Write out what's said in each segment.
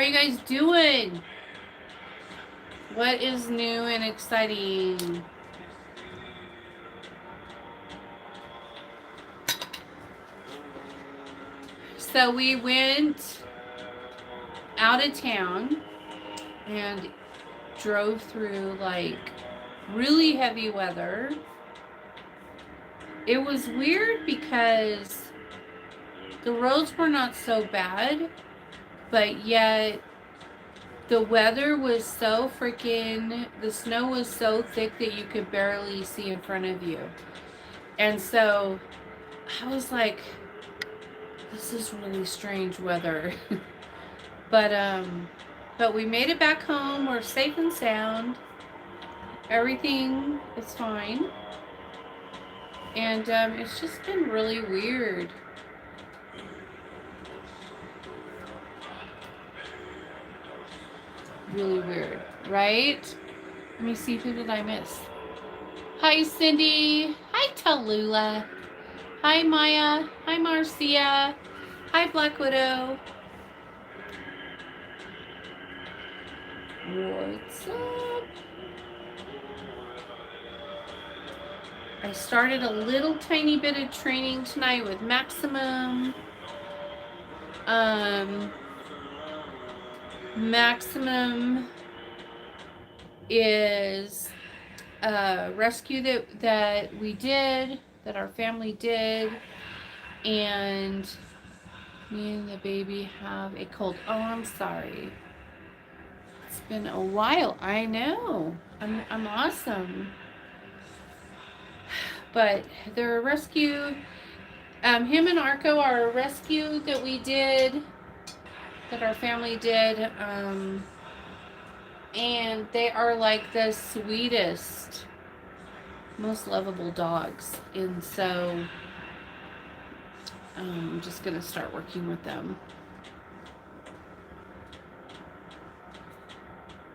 How are you guys doing? What is new and exciting? So we went out of town and drove through like really heavy weather. It was weird because the roads were not so bad, but yet the weather was so freaking, the snow was so thick that you could barely see in front of you. And so I was like, this is really strange weather. but but we made it back home. We're safe and sound. Everything is fine. And it's just been really weird. Really weird, right? Let me see, who did I miss? Hi, Cindy. Hi, Tallulah. Hi, Maya. Hi, Marcia. Hi, Black Widow. What's up? I started a little tiny bit of training tonight with Maximum. Maximum is a rescue that we did, that our family did, and me and the baby have a cold. Oh, I'm sorry. It's been a while. I know. I'm awesome. But they're a rescue. Him and Arco are a rescue that we did, that our family did. And they are like the sweetest, most lovable dogs. And so I'm just going to start working with them.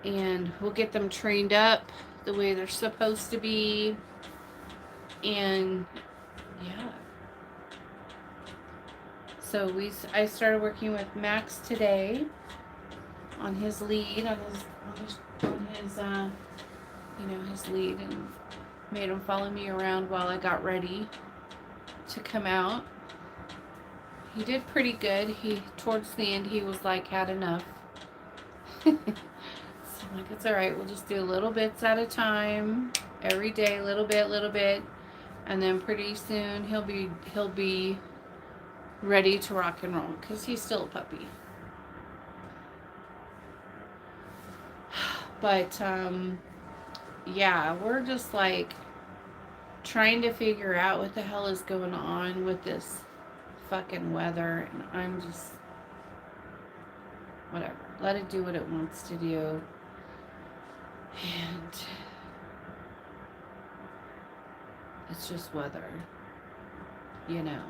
And we'll get them trained up the way they're supposed to be. And yeah. So I started working with Max today on his lead, on his his lead, and made him follow me around while I got ready to come out. He did pretty good. Towards the end, he was like, had enough. So I'm like, it's all right. We'll just do little bits at a time, every day, little bit, and then pretty soon he'll be ready to rock and roll because he's still a puppy. But yeah, we're just like trying to figure out what the hell is going on with this fucking weather, and I'm just whatever. Let it do what it wants to do. And it's just weather, you know.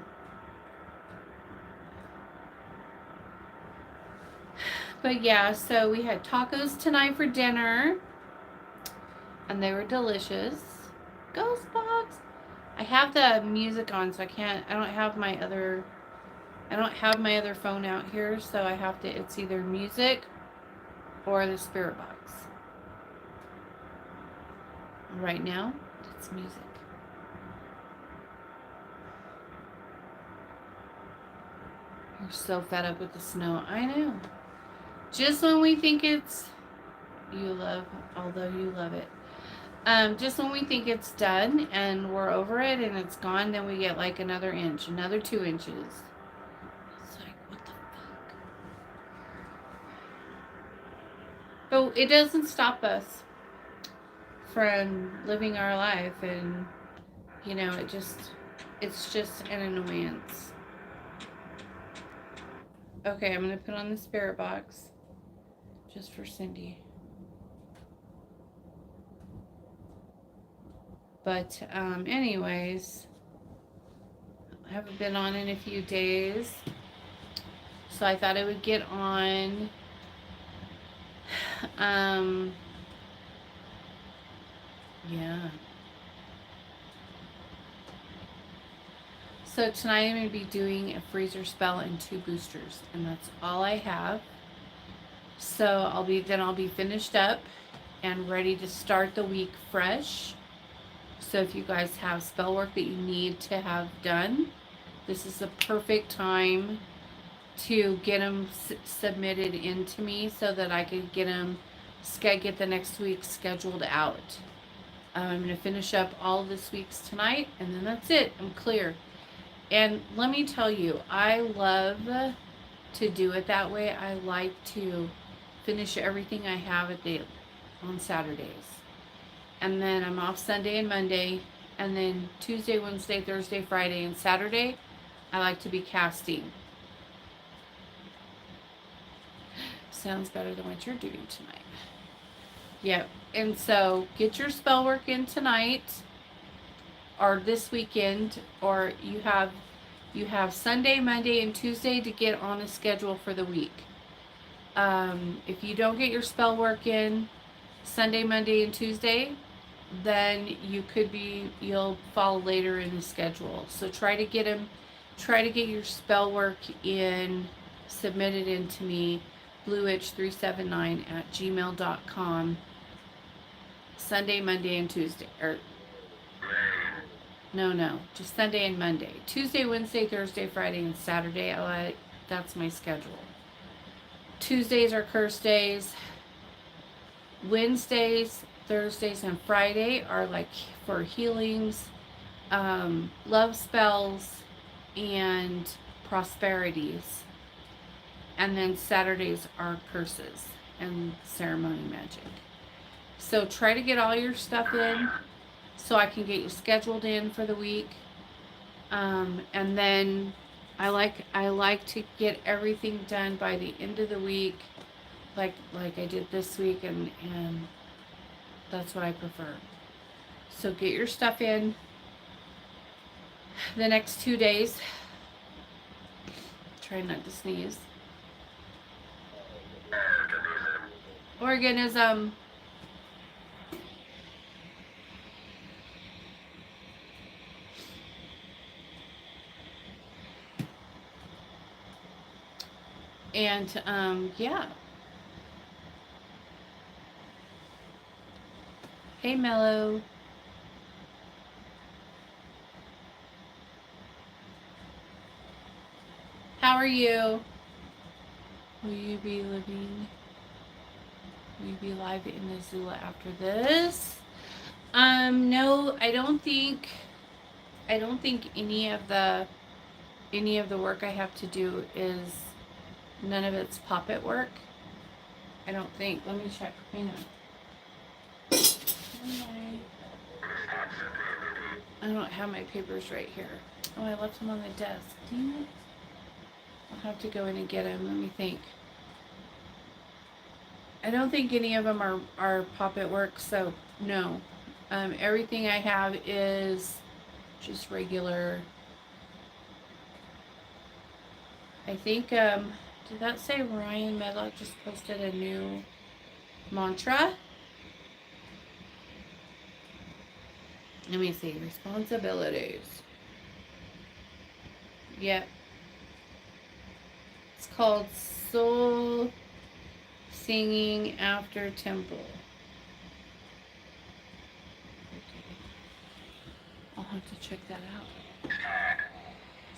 But yeah, so we had tacos tonight for dinner, and they were delicious. Ghost box. I have the music on, so I don't have my other phone out here, so I have to, it's either music or the spirit box. Right now, it's music. We're so fed up with the snow. I know. Just when we think it's, although you love it. Just when we think it's done and we're over it and it's gone, then we get like another inch, another 2 inches. It's like, what the fuck? But it doesn't stop us from living our life, and it's just an annoyance. Okay, I'm gonna put on the spirit box just for Cindy. But anyways, I haven't been on in a few days, so I thought I would get on. Yeah. So tonight I'm going to be doing a freezer spell and 2 boosters, and that's all I have. So I'll be finished up and ready to start the week fresh. So if you guys have spell work that you need to have done, this is the perfect time to get them submitted into me so that I can get them get the next week scheduled out. I'm going to finish up all of this week's tonight, and then that's it. I'm clear. And let me tell you, I love to do it that way. I like to finish everything I have on Saturdays. And then I'm off Sunday and Monday. And then Tuesday, Wednesday, Thursday, Friday, and Saturday, I like to be casting. Sounds better than what you're doing tonight. Yep. And so get your spell work in tonight or this weekend, or you have Sunday, Monday, and Tuesday to get on a schedule for the week. If you don't get your spell work in Sunday, Monday, and Tuesday, then you'll fall later in the schedule. So try to get your spell work in, submitted into me, bluewitch379@gmail.com, Sunday, Monday, and Tuesday, or no, just Sunday and Monday. Tuesday, Wednesday, Thursday, Friday, and Saturday, that's my schedule. Tuesdays are curse days. Wednesdays, Thursdays, and Friday are like for healings, love spells, and prosperities. And then Saturdays are curses and ceremony magic. So try to get all your stuff in so I can get you scheduled in for the week. And then I like to get everything done by the end of the week, like I did this week, and that's what I prefer. So get your stuff in the next 2 days. Try not to sneeze. Organism. And yeah. Hey, Mellow. How are you? Will you be living? Will you be live in Missoula after this? No, I don't think any of the work I have to do is, none of it's puppet work. I don't think. Let me check. Hang on. I don't have my papers right here. Oh, I left them on the desk. Dang it. I'll have to go in and get them. Let me think. I don't think any of them are puppet work, so no. Everything I have is just regular. I think, did that say Ryan Medlock just posted a new mantra? Let me see. Responsibilities. Yep. It's called Soul Singing After Temple. Okay. I'll have to check that out.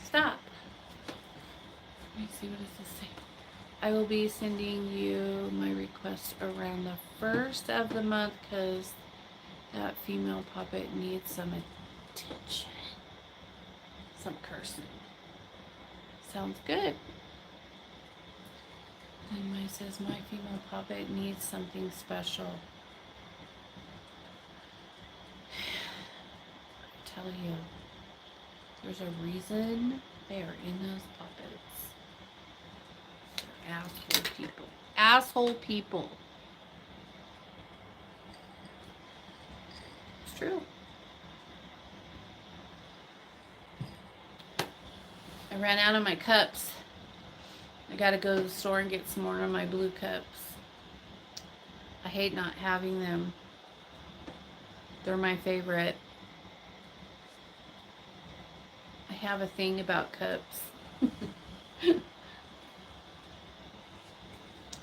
Stop. Let me see, what does this say? I will be sending you my request around the 1st of the month because that female puppet needs some attention. Some cursing. Sounds good. And Maya says, my female puppet needs something special. I tell you, there's a reason they are in those puppets. They're asshole people. Asshole people. It's true. I ran out of my cups. I gotta go to the store and get some more of my blue cups. I hate not having them. They're my favorite. I have a thing about cups.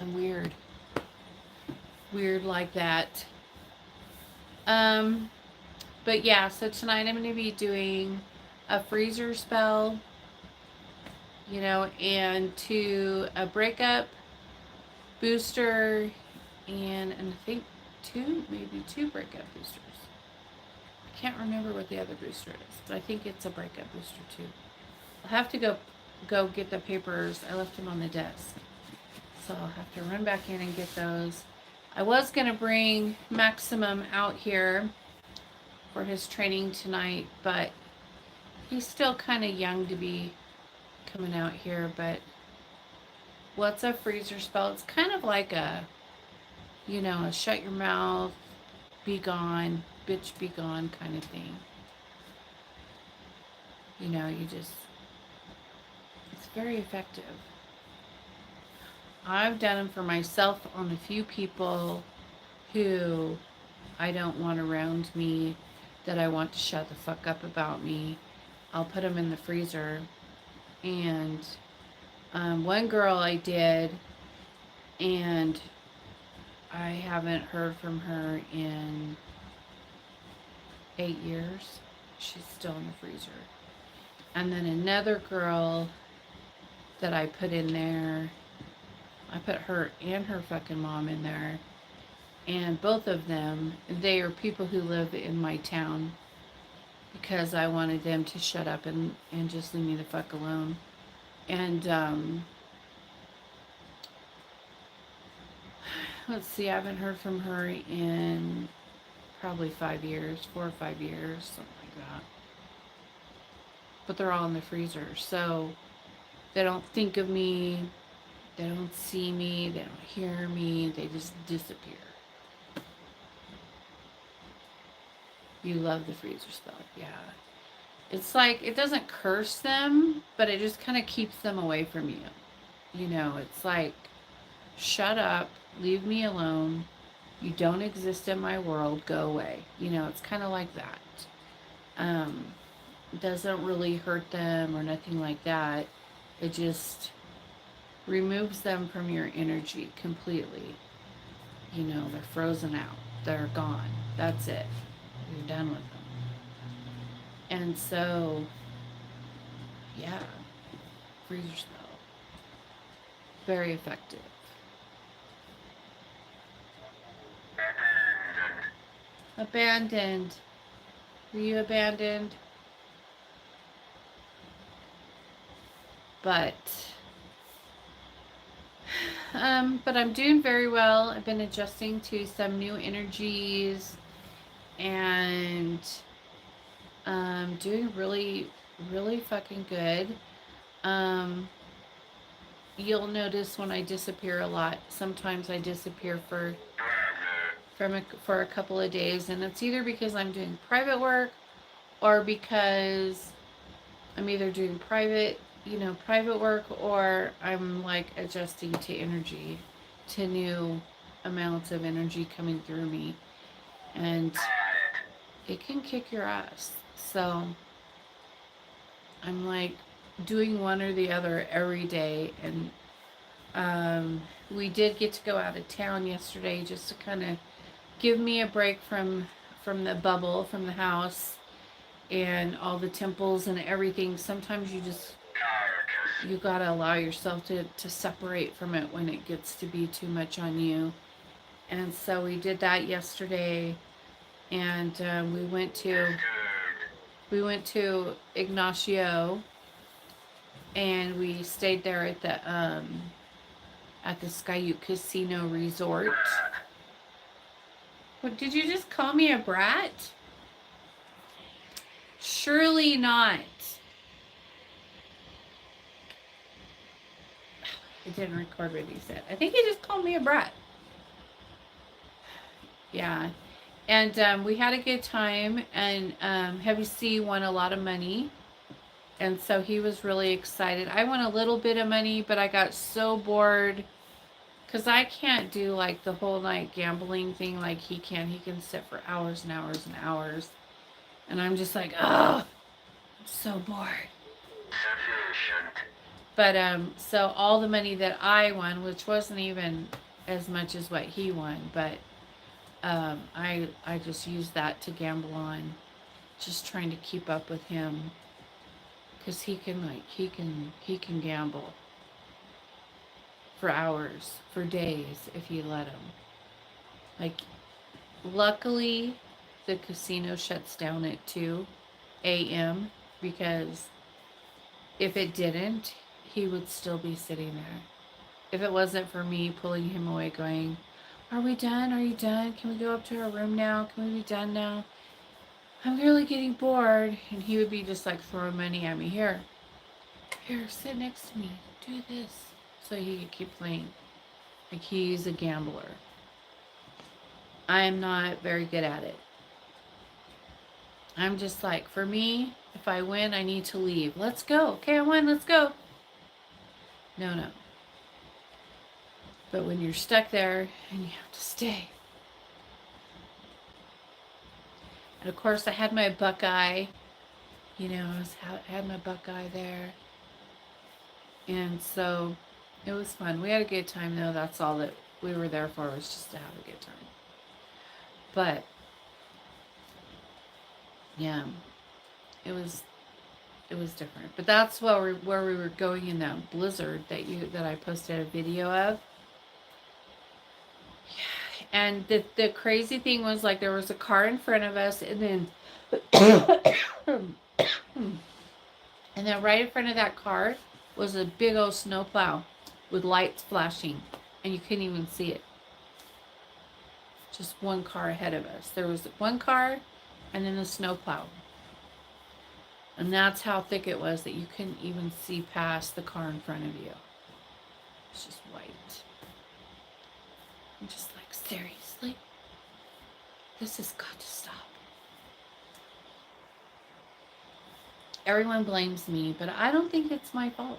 I'm weird. weird like that. Um, but yeah, so tonight I'm going to be doing a freezer spell, you know, and to a breakup booster, and I think maybe two breakup boosters. I can't remember what the other booster is, but I think it's a breakup booster too. I'll have to go get the papers. I left them on the desk, so I'll have to run back in and get those. I was gonna bring Maximum out here for his training tonight, but he's still kind of young to be coming out here. But what's a freezer spell? It's kind of like a, you know, a shut your mouth, be gone, bitch be gone kind of thing. You know, it's very effective. I've done them for myself on a few people who I don't want around me, that I want to shut the fuck up about me. I'll put them in the freezer. And one girl I did, and I haven't heard from her in 8 years. She's still in the freezer. And then another girl that I put in there, I put her and her fucking mom in there. And both of them, they are people who live in my town, because I wanted them to shut up and just leave me the fuck alone. And let's see, I haven't heard from her in probably 5 years, 4 or 5 years, something like that. But they're all in the freezer, so they don't think of me, they don't see me, they don't hear me, they just disappear. You love the freezer spell, yeah. It's like, it doesn't curse them, but it just kind of keeps them away from you. You know, it's like, shut up, leave me alone, you don't exist in my world, go away. You know, it's kind of like that. It doesn't really hurt them or nothing like that. It just removes them from your energy completely. You know, they're frozen out, they're gone, that's it, you're done with them. And so, yeah, freezer spell, very effective. Abandoned. Were you abandoned? But I'm doing very well. I've been adjusting to some new energies, and doing really, really fucking good. You'll notice when I disappear a lot. Sometimes I disappear for a couple of days, and it's either because I'm doing private work, or because I'm either doing private work, or I'm like adjusting to energy, to new amounts of energy coming through me, and it can kick your ass. So I'm like doing one or the other every day. And we did get to go out of town yesterday, just to kind of give me a break from the bubble, from the house and all the temples and everything. Sometimes you gotta allow yourself to separate from it when it gets to be too much on you. And so we did that yesterday, and we went to Ignacio, and we stayed there at the Skyute Casino Resort. What, did you just call me a brat? Surely not. It didn't record what he said. I think he just called me a brat. Yeah. And we had a good time, and Heavy C won a lot of money. And so he was really excited. I won a little bit of money, but I got so bored, because I can't do like the whole night gambling thing like he can. He can sit for hours and hours and hours. And I'm just like, oh, I'm so bored. But so all the money that I won, which wasn't even as much as what he won, but I just use that to gamble on, just trying to keep up with him, because he can gamble for hours, for days, if you let him. Like, luckily, the casino shuts down at 2 a.m. because if it didn't, he would still be sitting there. If it wasn't for me pulling him away, going, "Are we done? Are you done? Can we go up to our room now? Can we be done now? I'm really getting bored." And he would be just like throwing money at me. Here, sit next to me. Do this. So he could keep playing. Like, he's a gambler. I'm not very good at it. I'm just like, for me, if I win, I need to leave. Let's go. Okay, I won. Let's go. No. But when you're stuck there and you have to stay. And of course, I had my Buckeye. I had my Buckeye there. And so it was fun. We had a good time, though. That's all that we were there for, was just to have a good time. But yeah, it was different. But that's where we were going in that blizzard that I posted a video of. Yeah. And the crazy thing was, like, there was a car in front of us, and then and then right in front of that car was a big old snowplow with lights flashing, and you couldn't even see it. Just one car ahead of us. There was one car and then a snowplow. And that's how thick it was, that you couldn't even see past the car in front of you. It's just white. I'm just like, seriously? This has got to stop. Everyone blames me, but I don't think it's my fault.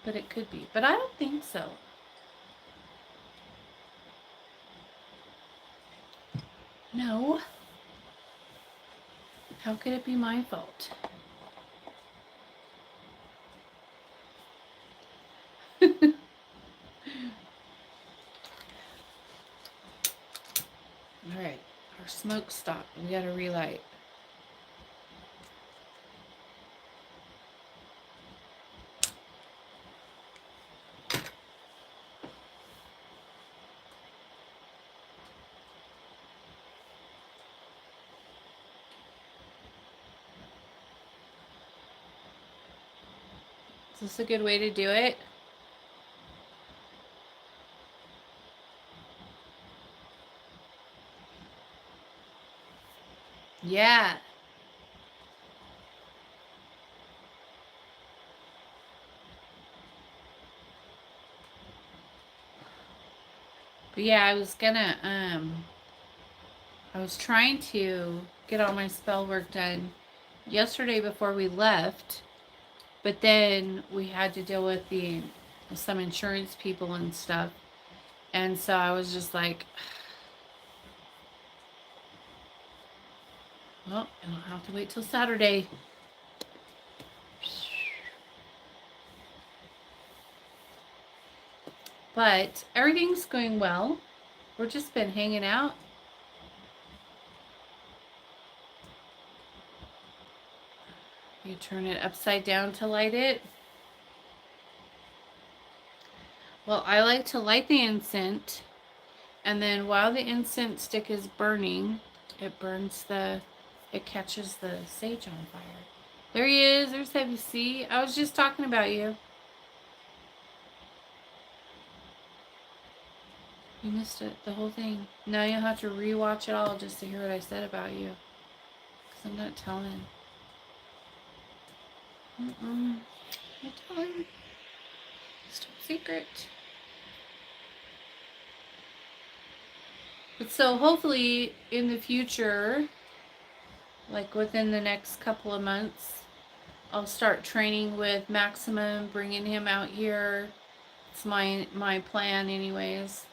But it could be. But I don't think so. No. How could it be my fault? All right, our smoke stopped. We got to relight. Is this a good way to do it? Yeah. But yeah, I was trying to get all my spell work done yesterday before we left, but then we had to deal with some insurance people and stuff. And so I was just like, well, I'll have to wait till Saturday. But everything's going well. We've just been hanging out. You turn it upside down to light it. Well, I like to light the incense, and then while the incense stick is burning, it catches the sage on fire. There he is. There's Heavy. See, I was just talking about you. You missed it, the whole thing. Now you'll have to rewatch it all just to hear what I said about you. Because I'm not telling. I'm not telling. It's top secret. But so hopefully in the future, like within the next couple of months, I'll start training with Maximum, bringing him out here. It's my plan anyways.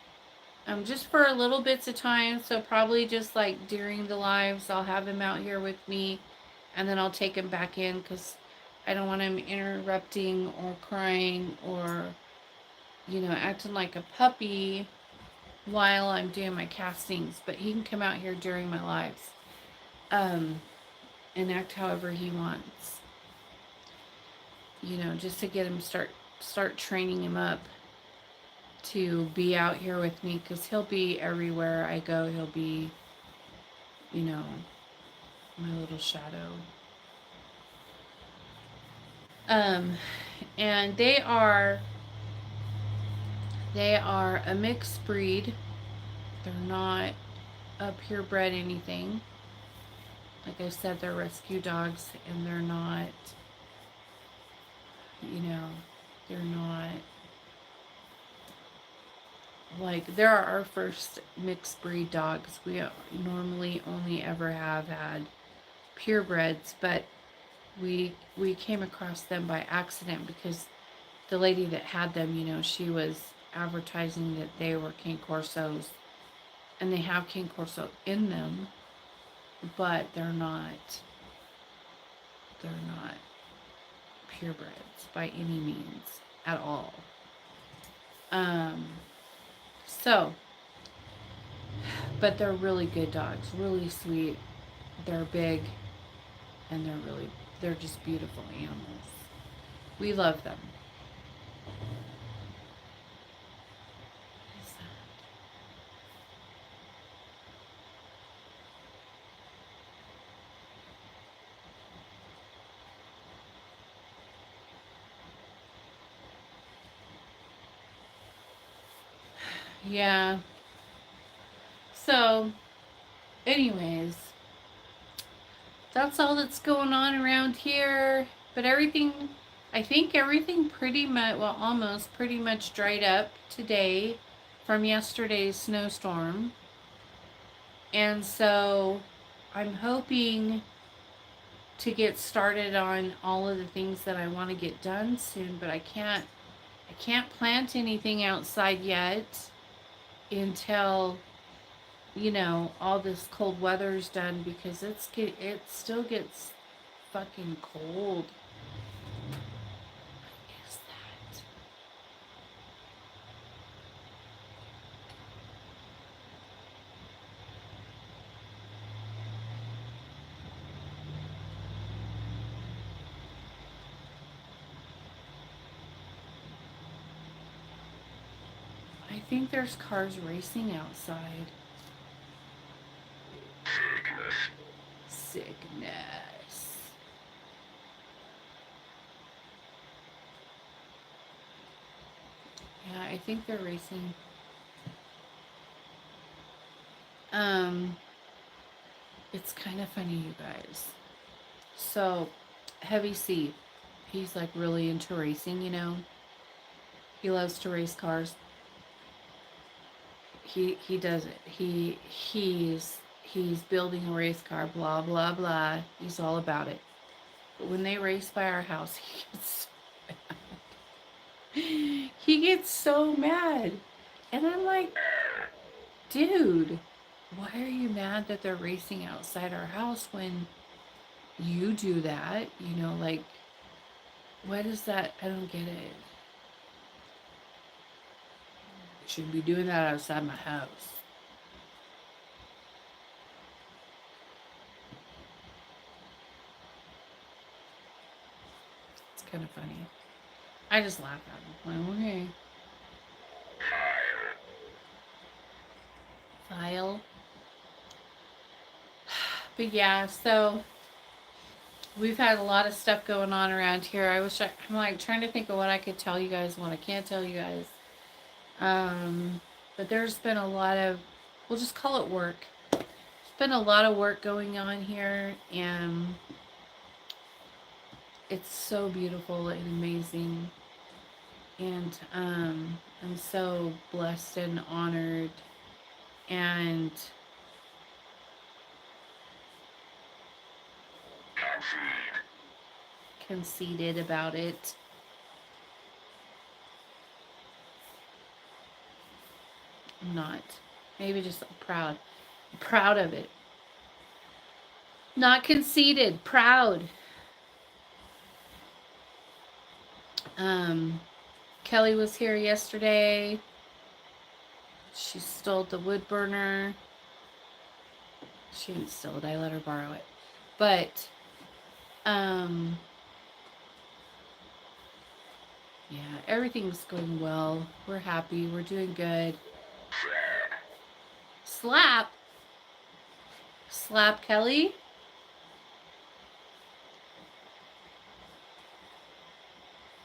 Just for little bits of time, so probably just like during the lives, I'll have him out here with me, and then I'll take him back in, because I don't want him interrupting or crying or, acting like a puppy while I'm doing my castings, but he can come out here during my lives, um, and act however he wants. You know, just to get him start training him up to be out here with me, because he'll be everywhere I go. He'll be, you know, my little shadow. Um, and they are a mixed breed. They're not a purebred anything. Like I said, they're rescue dogs, and they're not, you know, they're not like, they're our first mixed breed dogs. We normally only ever have had purebreds, but we came across them by accident because the lady that had them, you know, she was advertising that they were Cane Corsos, and they have Cane Corso in them, but they're not purebreds by any means at all. Um, so, but they're really good dogs, really sweet. They're big, and they're just beautiful animals. We love them. Yeah. So, anyways, that's all that's going on around here. But everything, I think everything pretty much, well, almost pretty much dried up today from yesterday's snowstorm. And so I'm hoping to get started on all of the things that I want to get done soon, but I can't plant anything outside yet until, you know, all this cold weather's done, because it still gets fucking cold. What is that? I think there's cars racing outside. Sickness. Yeah, I think they're racing. Um, it's kind of funny, you guys. So, Heavy C, he's like really into racing, you know. He loves to race cars. He does it. He's building a race car, blah blah blah. He's all about it. But when they race by our house, he gets so mad. And I'm like, dude, why are you mad that they're racing outside our house when you do that? You know, like, what is that? I don't get it. You shouldn't be doing that outside my house. It's kind of funny. I just laugh at him. Like, okay. File. But yeah, so we've had a lot of stuff going on around here. I'm like trying to think of what I could tell you guys, what I can't tell you guys. But there's been a lot of, we'll just call it work. There's been a lot of work going on here, and it's so beautiful and amazing. And I'm so blessed and honored and conceited about it. I'm not. Maybe just proud. Proud of it. Not conceited, proud. Um, Kelly was here yesterday. She stole the wood burner. She didn't steal it. I let her borrow it. But, yeah, everything's going well. We're happy. We're doing good. Slap? Slap Kelly?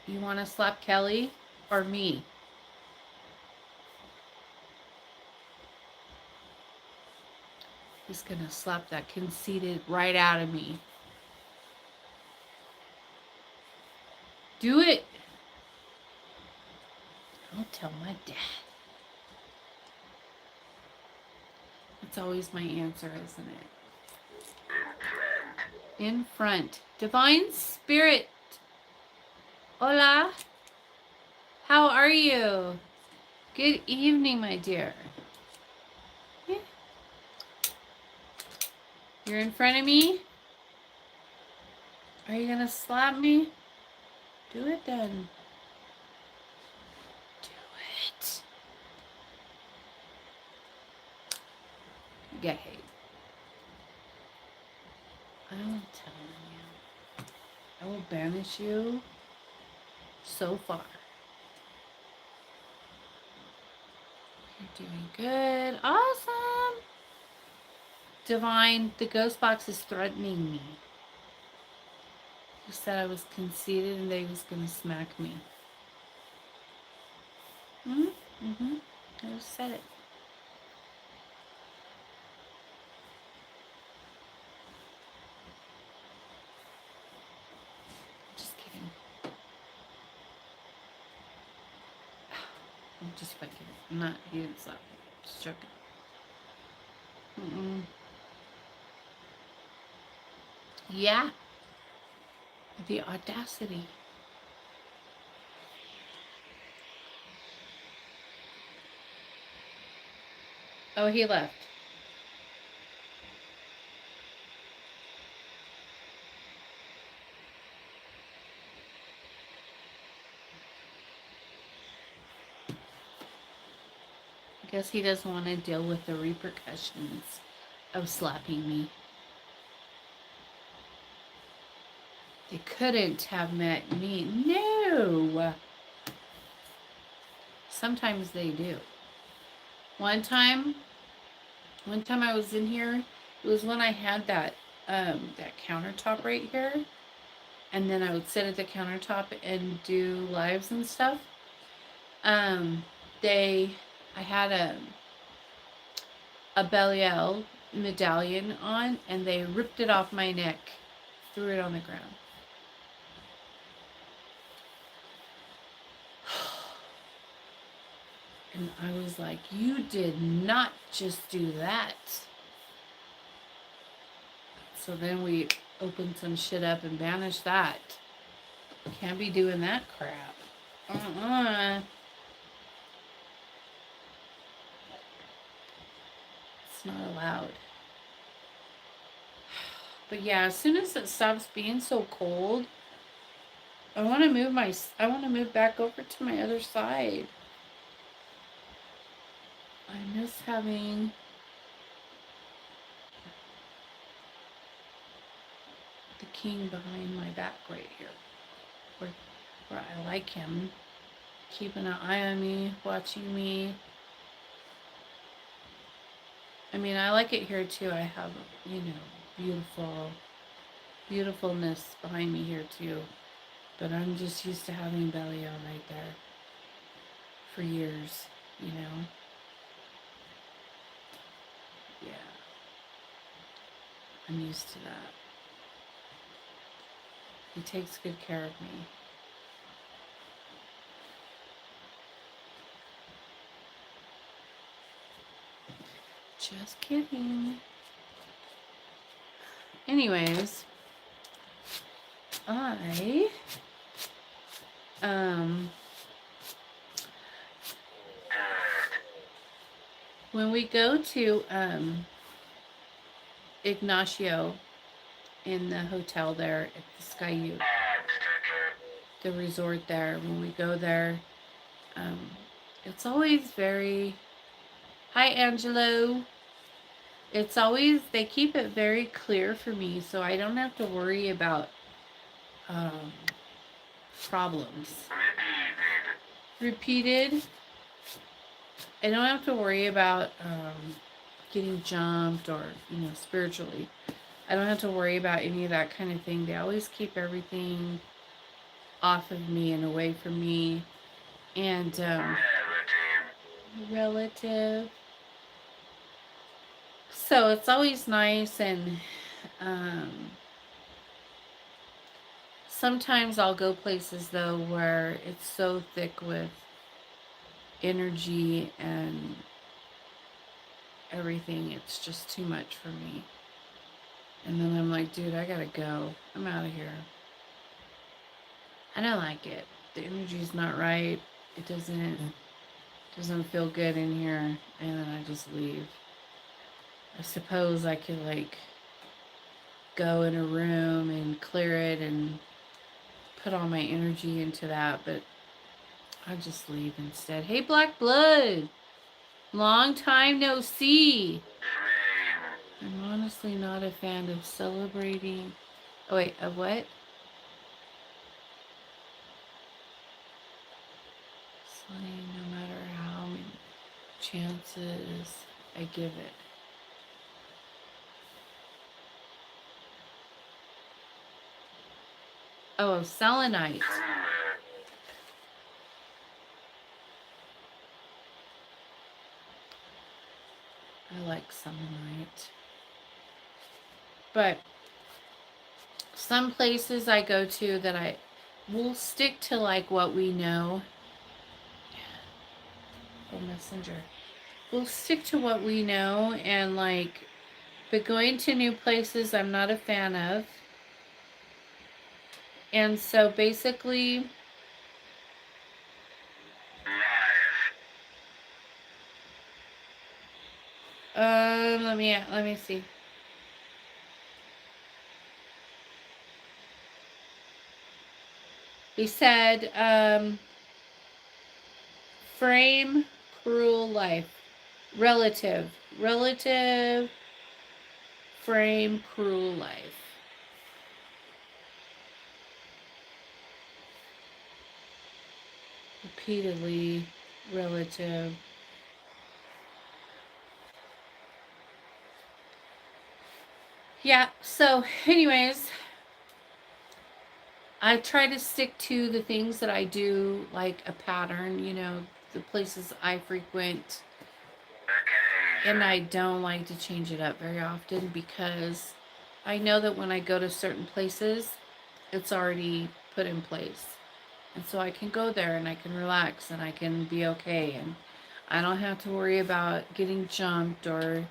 You want to slap Kelly or me? He's going to slap that conceited right out of me. Do it. Don't tell my dad. That's always my answer, isn't it? In front. Divine Spirit. Hola. How are you? Good evening, my dear. Yeah. You're in front of me? Are you going to slap me? Do it then. Do it. Get hate. I will tell you. I will banish you so far. You're doing good. Awesome. Divine, the ghost box is threatening me. He said I was conceited and that he was going to smack me. Mm-hmm. I just said it. Just kidding. I'm just fucking. I'm not. He didn't slap me. Just joking. Yeah. The audacity. Oh, he left. I guess he doesn't want to deal with the repercussions of slapping me. They couldn't have met me. No. Sometimes they do. One time I was in here, it was when I had that countertop right here, and then I would sit at the countertop and do lives and stuff. I had a Belial medallion on, and they ripped it off my neck, threw it on the ground. And I was like, you did not just do that. So then we opened some shit up and banished that. Can't be doing that crap. It's not allowed. But yeah, as soon as it stops being so cold, I want to move back over to my other side. I miss having the king behind my back right here. Where I like him. Keeping an eye on me, watching me. I mean, I like it here too. I have, beautifulness behind me here too. But I'm just used to having Belial right there for years, Yeah. I'm used to that. He takes good care of me. Just kidding. Anyways, when we go to Ignacio in the hotel there at the Sky the resort there, when we go there, it's always very Hi, Angelo. It's always, they keep it very clear for me, so I don't have to worry about um, problems. Repeated. I don't have to worry about getting jumped or, spiritually. I don't have to worry about any of that kind of thing. They always keep everything off of me and away from me. And relative. So it's always nice, and um, sometimes I'll go places though where it's so thick with energy and everything, it's just too much for me. And then I'm like, dude, I gotta go. I'm out of here. I don't like it. The energy's not right. It doesn't feel good in here, and then I just leave. I suppose I could like go in a room and clear it and put all my energy into that, but I just leave instead. Hey, Black Blood! Long time no see! I'm honestly not a fan of celebrating. Oh, wait, of what? Slaying no matter how many chances I give it. Oh, selenite. I like selenite. But some places I go to that I will stick to like what we know. Oh, messenger. We'll stick to what we know, and like, but going to new places I'm not a fan of. And so basically, let me see. He said, frame cruel life. Relative frame cruel life. Repeatedly, relative. Yeah, so anyways, I try to stick to the things that I do, like a pattern, the places I frequent. And I don't like to change it up very often because I know that when I go to certain places, it's already put in place. And so I can go there and I can relax and I can be okay. And I don't have to worry about getting jumped or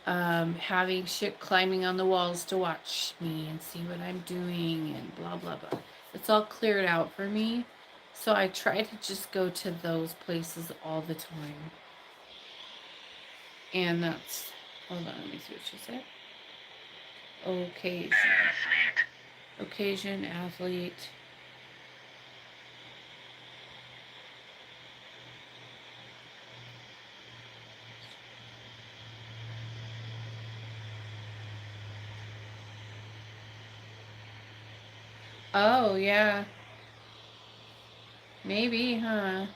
having shit climbing on the walls to watch me and see what I'm doing and blah, blah, blah. It's all cleared out for me. So I try to just go to those places all the time. And that's, hold on, let me see what she said. Occasion, athlete. Oh, yeah. Maybe, huh?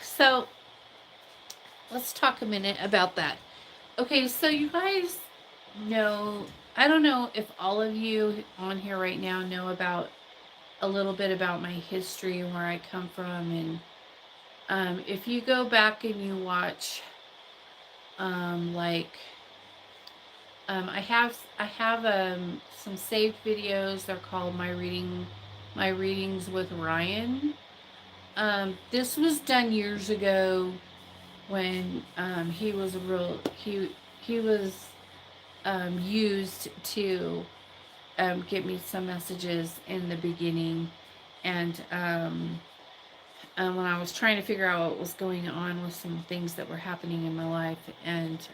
So, let's talk a minute about that. Okay, so you guys know, I don't know if all of you on here right now know about a little bit about my history and where I come from. And if you go back and you watch, like, I have some saved videos. They're called my readings with Ryan. This was done years ago when he was a real he was used to get me some messages in the beginning, and when I was trying to figure out what was going on with some things that were happening in my life, and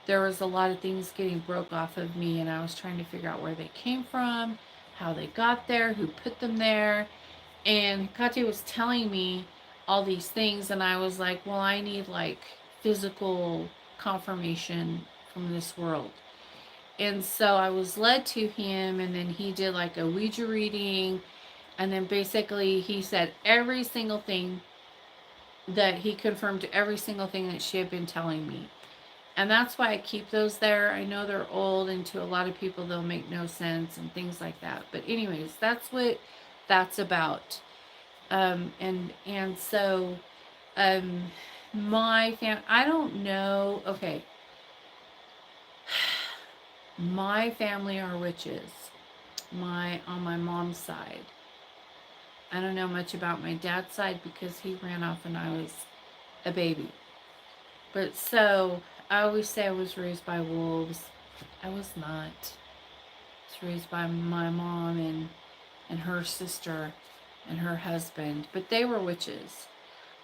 there was a lot of things getting broke off of me, and I was trying to figure out where they came from, how they got there, who put them there. And Katya was telling me all these things. And I was like, well, I need like physical confirmation from this world. And so I was led to him, and then he did like a Ouija reading. And then basically he said every single thing, that he confirmed every single thing that she had been telling me. And that's why I keep those there. I know they're old, and to a lot of people they'll make no sense and things like that. But anyways, that's what that's about. And so um my I don't know. Okay. My family are witches. On my mom's side. I don't know much about my dad's side because he ran off when I was a baby. But so I always say I was raised by wolves. I was not. I was raised by my mom and her sister and her husband, but they were witches.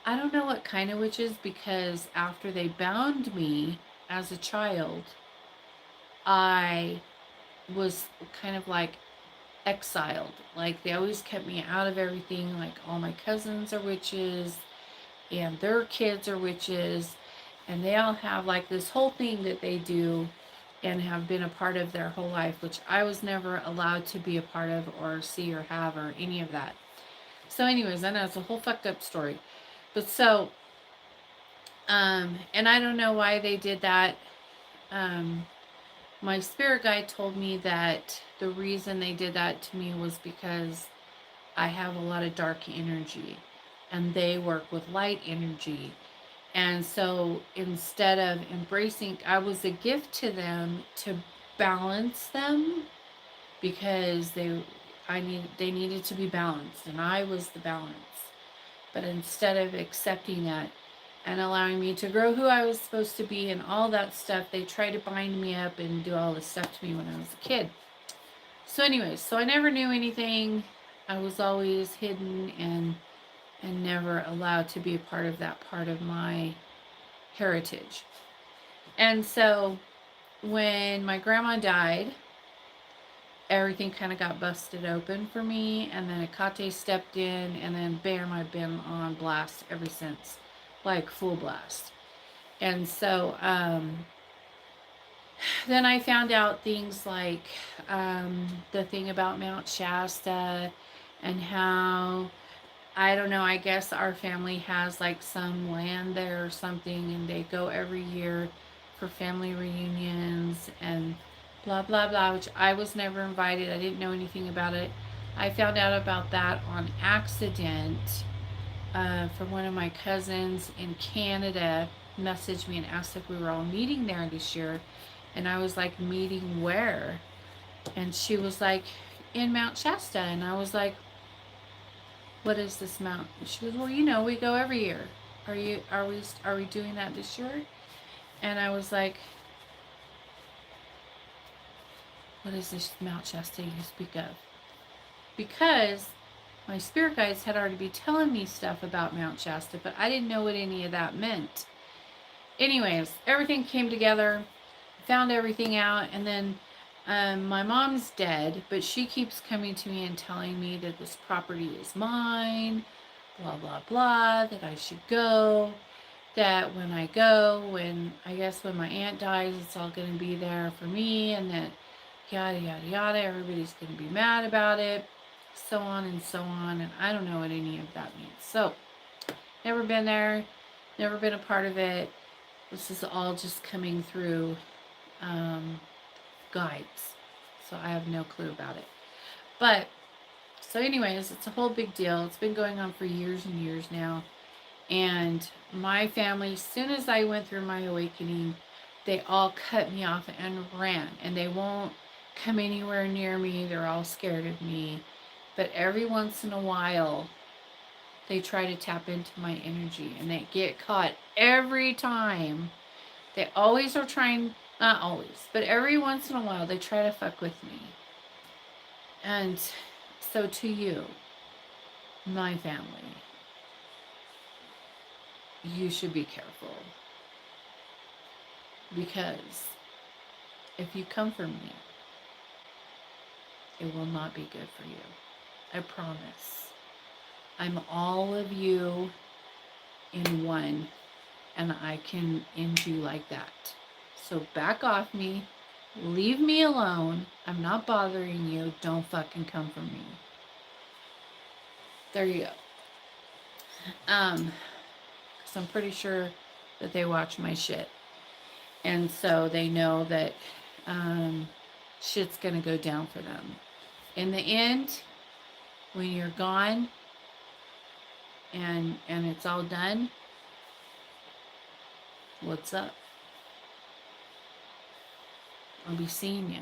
I don't know what kind of witches, because after they bound me as a child, I was kind of like exiled. Like they always kept me out of everything. Like all my cousins are witches and their kids are witches, and they all have like this whole thing that they do and have been a part of their whole life, which I was never allowed to be a part of or see or have or any of that. So anyways, I know it's a whole fucked up story. But so and I don't know why they did that. um my spirit guide told me that the reason they did that to me was because I have a lot of dark energy and they work with light energy. And so instead of embracing, I was a gift to them to balance them, because they needed to be balanced, and I was the balance. But instead of accepting that and allowing me to grow who I was supposed to be and all that stuff, they tried to bind me up and do all this stuff to me when I was a kid. So anyways, so I never knew anything. I was always hidden and never allowed to be a part of that part of my heritage. And so when my grandma died, everything kind of got busted open for me, and then Akate stepped in, and then bam, I've been on blast ever since, like full blast. And so then I found out things like the thing about Mount Shasta, and how, I don't know, I guess our family has like some land there or something, and they go every year for family reunions and blah, blah, blah, which I was never invited. I didn't know anything about it. I found out about that on accident from one of my cousins in Canada. Messaged me and asked if we were all meeting there this year. And I was like, meeting where? And she was like, in Mount Shasta. And I was like, what is this mountain? She goes, well, we go every year. Are we doing that this year? And I was like, what is this Mount Shasta you speak of? Because my spirit guides had already been telling me stuff about Mount Shasta, but I didn't know what any of that meant. Anyways, everything came together, found everything out, and then my mom's dead, but she keeps coming to me and telling me that this property is mine, blah, blah, blah, that I should go, that when I go, when my aunt dies, it's all going to be there for me, and that yada, yada, yada, everybody's going to be mad about it, so on and so on, and I don't know what any of that means. So, never been there, never been a part of it. This is all just coming through guides, so I have no clue about it. But so anyways, it's a whole big deal. It's been going on for years and years now, and my family, as soon as I went through my awakening, they all cut me off and ran, and they won't come anywhere near me. They're all scared of me, but every once in a while they try to tap into my energy, and they get caught every time. They always are trying, not always, but every once in a while they try to fuck with me. And so to you, my family, you should be careful. Because if you come for me, it will not be good for you. I promise. I'm all of you. in one, and I can end you like that. So back off me. Leave me alone. I'm not bothering you. Don't fucking come for me. There you go. Because I'm pretty sure that they watch my shit. And so they know that shit's going to go down for them. In the end, when you're gone and it's all done, what's up? I'll be seeing you.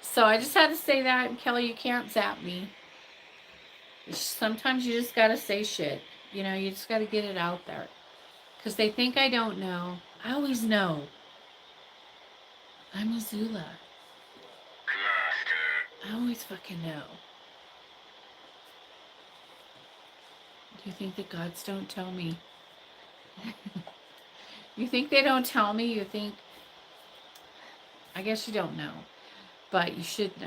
So I just had to say that. And Kelly, you can't zap me. Sometimes you just got to say shit. You know, you just got to get it out there. Because they think I don't know. I always know. I'm Azula. I always fucking know. Do you think the gods don't tell me? You think they don't tell me? You think... I guess you don't know. But you should know.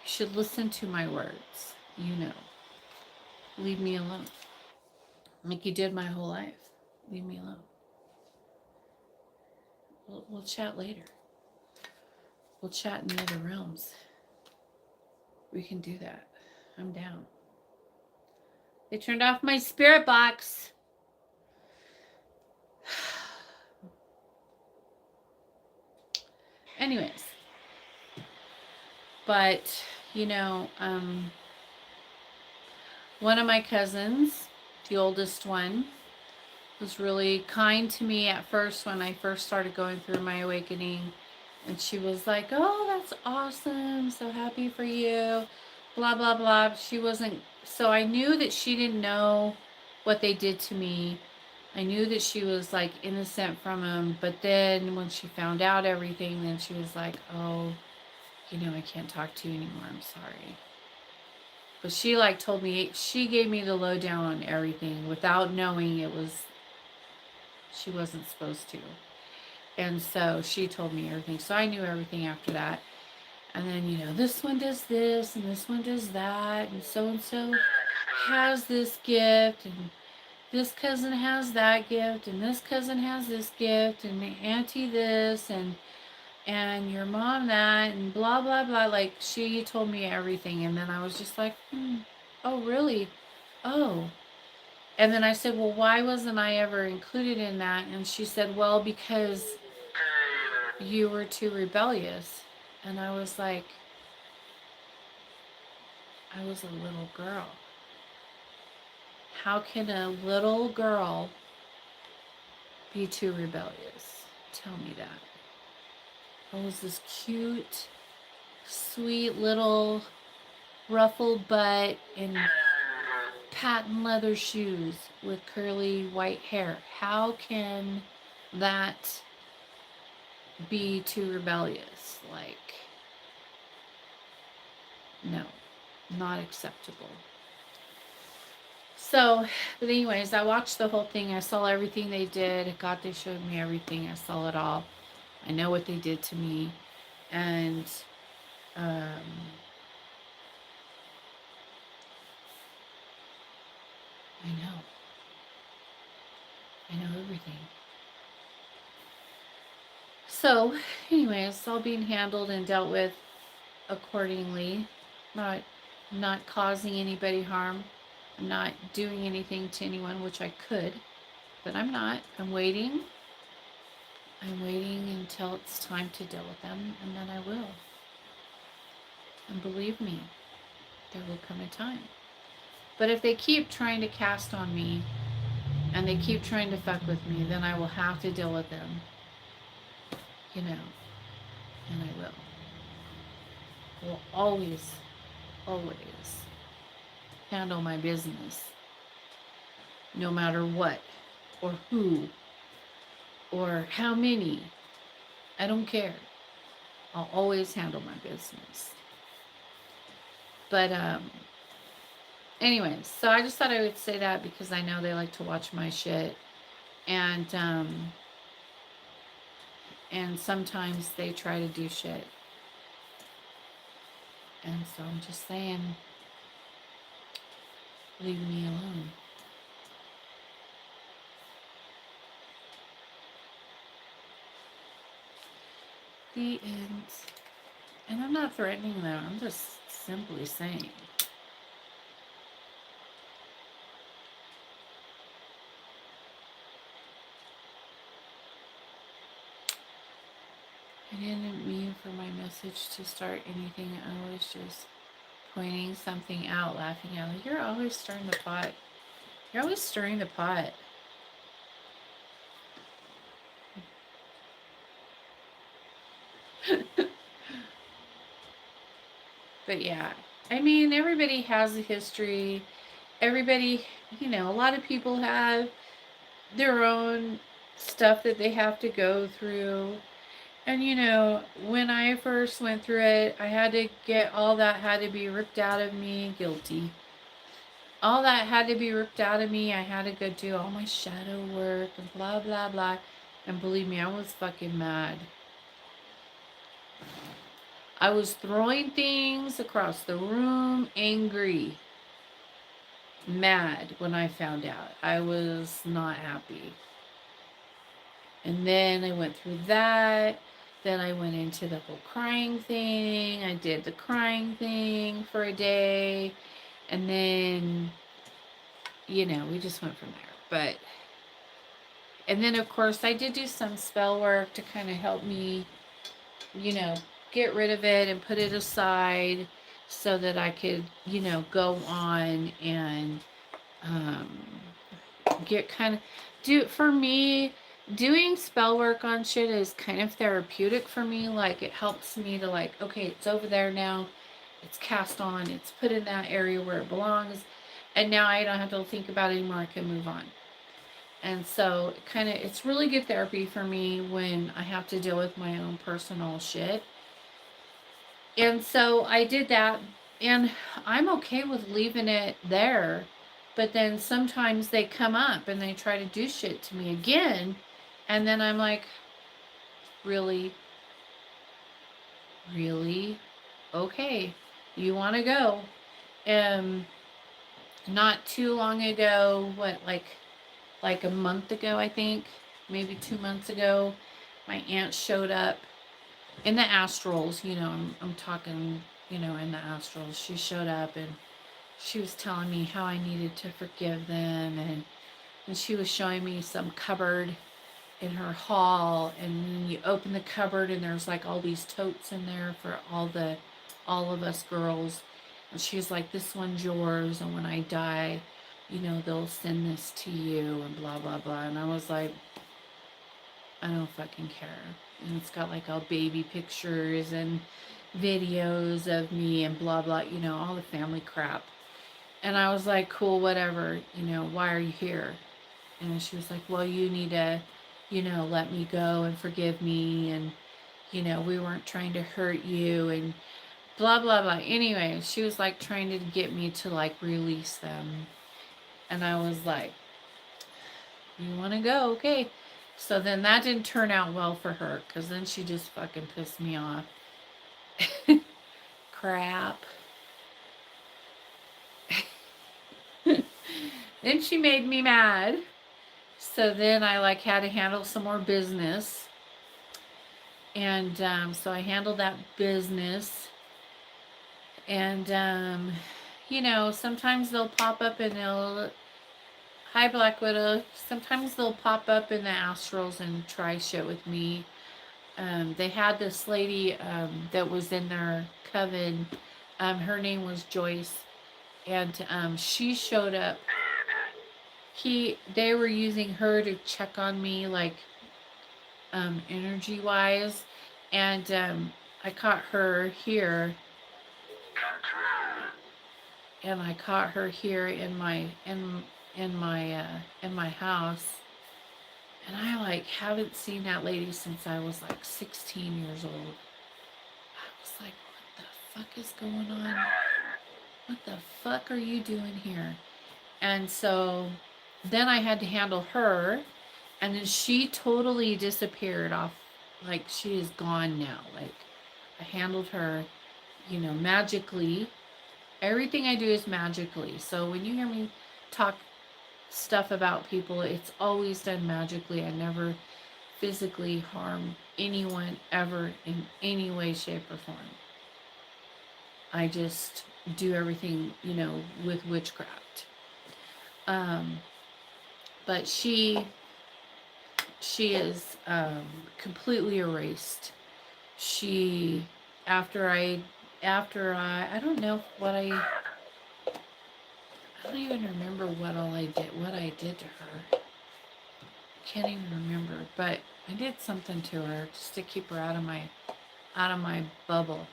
You should listen to my words. You know. Leave me alone. Like you did my whole life. Leave me alone. We'll chat later. We'll chat in the other realms. We can do that. I'm down. They turned off my spirit box. Anyways. But, you know, one of my cousins, the oldest one, was really kind to me at first when I first started going through my awakening. And she was like, oh, that's awesome. So happy for you. Blah, blah, blah. She wasn't... So I knew that she didn't know what they did to me. I knew that she was like innocent from him. But then when she found out everything, then she was like, oh, you know, I can't talk to you anymore. I'm sorry. But she like told me, she gave me the lowdown on everything without knowing it was... She wasn't supposed to. And so she told me everything. So I knew everything after that. And then, you know, this one does this and this one does that. And so has this gift. And this cousin has that gift. And this cousin has this gift. And the auntie this. And your mom that. And blah, blah, blah. Like, she told me everything. And then I was just like, oh, really? Oh. And then I said, well, why wasn't I ever included in that? And she said, well, because you were too rebellious. And I was like, I was a little girl. How can a little girl be too rebellious? Tell me that. I was this cute, sweet little ruffled butt in patent leather shoes with curly white hair. How can that be too rebellious? Like, no, not acceptable. So, but anyways, I watched the whole thing. I saw everything they did. God, they showed me everything. I saw it all. I know what they did to me. And I know. I know everything. So, anyways, it's all being handled and dealt with accordingly. Not causing anybody harm. I'm not doing anything to anyone, which I could, but I'm not. I'm waiting. I'm waiting until it's time to deal with them, and then I will. And believe me, there will come a time. But if they keep trying to cast on me, and they keep trying to fuck with me, then I will have to deal with them. You know, and I will. Will always handle my business, no matter what, or who, or how many. I don't care. I'll always handle my business. But anyways, so I just thought I would say that because I know they like to watch my shit. And And sometimes they try to do shit. And so I'm just saying, leave me alone. The end. And I'm not threatening them. I'm just simply saying. I didn't mean for my message to start anything. I was just pointing something out, laughing out. You're always stirring the pot. You're always stirring the pot. But yeah, I mean, everybody has a history. Everybody, a lot of people have their own stuff that they have to go through. And when I first went through it, I had to get all that had to be ripped out of me. Guilty. All that had to be ripped out of me. I had to go do all my shadow work and blah, blah, blah. And believe me, I was fucking mad. I was throwing things across the room, angry, mad when I found out. I was not happy. And then I went through that. Then I went into the whole crying thing. I did the crying thing for a day. And then, we just went from there. And then of course I did do some spell work to kind of help me, get rid of it and put it aside so that I could, go on and get kind of for me, doing spell work on shit is kind of therapeutic for me. Like, it helps me to, like, okay, it's over there now, it's cast on, it's put in that area where it belongs, and now I don't have to think about it anymore. I can move on. And so it's really good therapy for me when I have to deal with my own personal shit. And so I did that, and I'm okay with leaving it there. But then sometimes they come up and they try to do shit to me again. And then I'm like, really? Really? Okay. You want to go? Not too long ago, like a month ago, I think, maybe 2 months ago, my aunt showed up in the astrals, I'm talking, in the astrals. She showed up and she was telling me how I needed to forgive them, and she was showing me some cupboard in her hall, and you open the cupboard and there's like all these totes in there for all of us girls, and she's like, this one's yours, and when I die, they'll send this to you, and blah blah blah. And I was like, I don't fucking care. And it's got like all baby pictures and videos of me and blah blah, all the family crap. And I was like, cool, whatever, why are you here? And she was like, well, you need to, let me go and forgive me. And, we weren't trying to hurt you and blah, blah, blah. Anyway, she was like trying to get me to like release them. And I was like, you want to go? Okay. So then that didn't turn out well for her, because then she just fucking pissed me off. Crap. Then she made me mad. So then I like had to handle some more business. And so I handled that business. And, sometimes they'll pop up and they'll, hi Black Widow, sometimes they'll pop up in the astrals and try shit with me. They had this lady that was in their coven. Her name was Joyce. And she showed up. They were using her to check on me, like, energy wise. And I caught her here. And I caught her here in my house. And I like haven't seen that lady since I was like 16 years old. I was like, what the fuck is going on? What the fuck are you doing here? And so then I had to handle her, and then she totally disappeared off like she is gone now. Like I handled her, magically. Everything I do is magically. So when you hear me talk stuff about people, it's always done magically. I never physically harm anyone ever in any way, shape, or form. I just do everything, with witchcraft. Um, but she is completely erased. She after I don't know I don't even remember what I did to her. Can't even remember, but I did something to her just to keep her out of my bubble.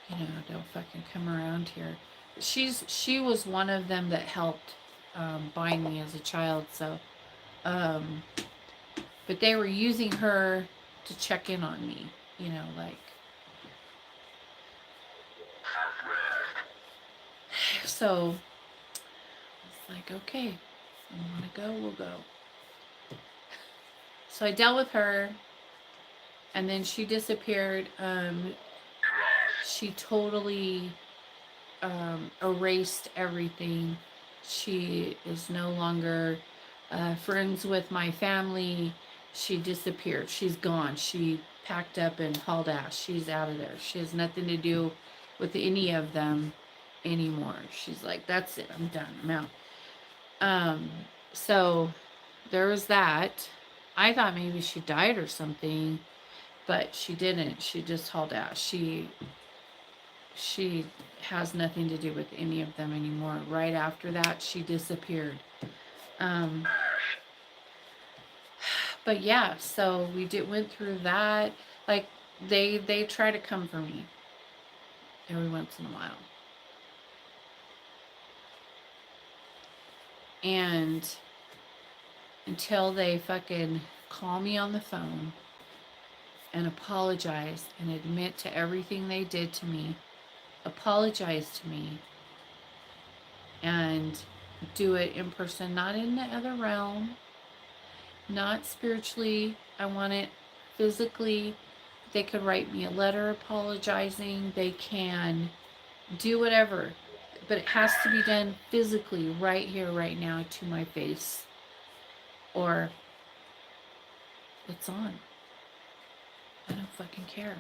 Don't fucking come around here. She was one of them that helped bind me as a child. So, um, but they were using her to check in on me. Like so. It's like okay, you want to go, we'll go. So I dealt with her, and then she disappeared. She totally erased everything. She is no longer friends with my family. She disappeared. She's gone. She packed up and hauled ass. She's out of there. She has nothing to do with any of them anymore. She's like, that's it. I'm done. I'm out. So there was that. I thought maybe she died or something, but she didn't. She just hauled ass. She has nothing to do with any of them anymore. Right after that, she disappeared. Um, but yeah, so went through that. Like they try to come for me every once in a while, and until they fucking call me on the phone and apologize and admit to everything they did to me, apologize to me, and do it in person, not in the other realm, not spiritually. I want it physically. They could write me a letter apologizing. They can do whatever, but it has to be done physically right here, right now, to my face, or it's on. I don't fucking care.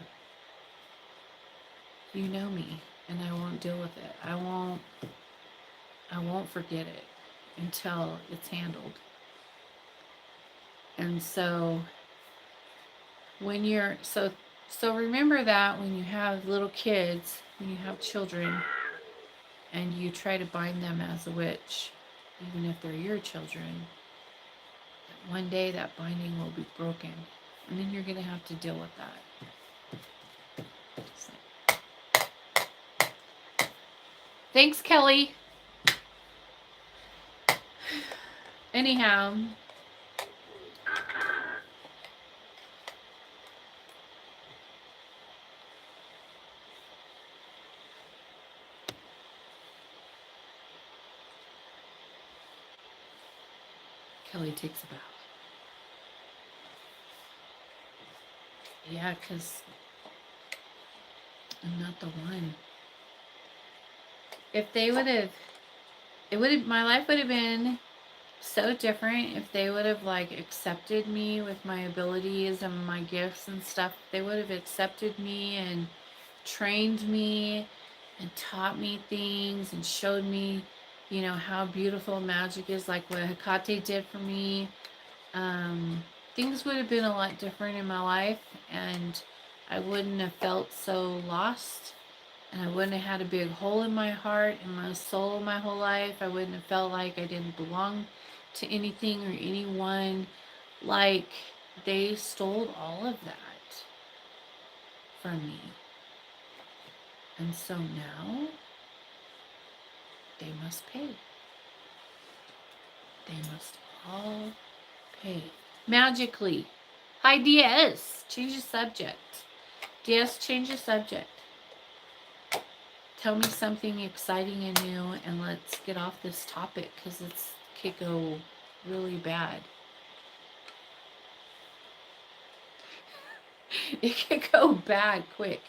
You know me, and I won't deal with it. I won't forget it until it's handled. And so when you're so remember that when you have little kids, when you have children, and you try to bind them as a witch, even if they're your children, that one day that binding will be broken, and then you're going to have to deal with that. Thanks, Kelly. Anyhow, Kelly takes a bow. Yeah, because I'm not the one. If they would have, my life would have been so different if they would have accepted me with my abilities and my gifts and stuff. They would have accepted me and trained me and taught me things and showed me, how beautiful magic is, like what Hecate did for me. Things would have been a lot different in my life, and I wouldn't have felt so lost, and I wouldn't have had a big hole in my heart and my soul my whole life. I wouldn't have felt like I didn't belong to anything or anyone. Like, they stole all of that from me. And so now they must pay. They must all pay. Magically. Hi, DS. Change the subject. DS, change the subject. Tell me something exciting and new, and let's get off this topic, because it could go really bad. It could go bad quick.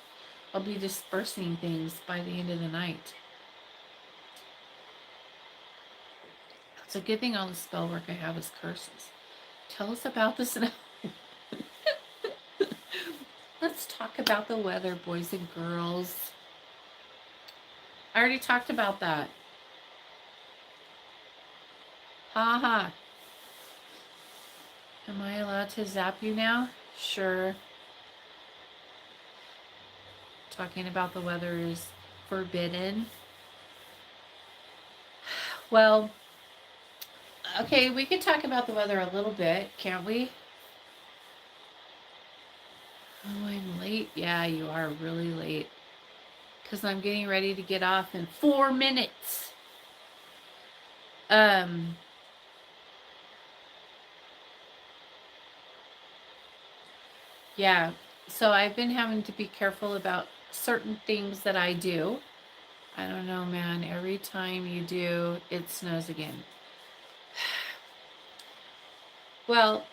I'll be dispersing things by the end of the night. It's a good thing all the spell work I have is curses. Tell us about the snow. Let's talk about the weather, boys and girls. I already talked about that. Ha ha. Am I allowed to zap you now? Sure. Talking about the weather is forbidden. Well, okay, we could talk about the weather a little bit, can't we? Oh, I'm late. Yeah, you are really late. Because I'm getting ready to get off in 4 minutes. Yeah, so I've been having to be careful about certain things that I do. I don't know, man. Every time you do, it snows again. Well,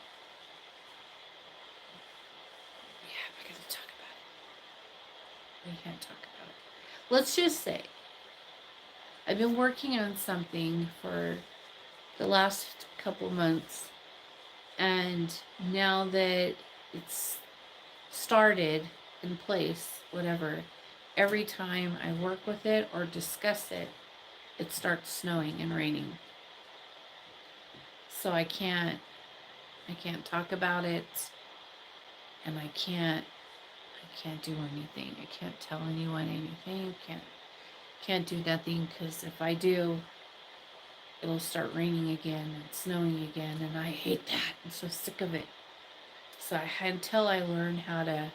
yeah, we're going to talk about it. We can't talk about it. Let's just say I've been working on something for the last couple months, and now that it's started in place, whatever, every time I work with it or discuss it, it starts snowing and raining. So I can't talk about it, and I can't do anything. I can't tell anyone anything. Can't do nothing, because if I do, it'll start raining again and snowing again, and I hate that. I'm so sick of it. So until I learn how to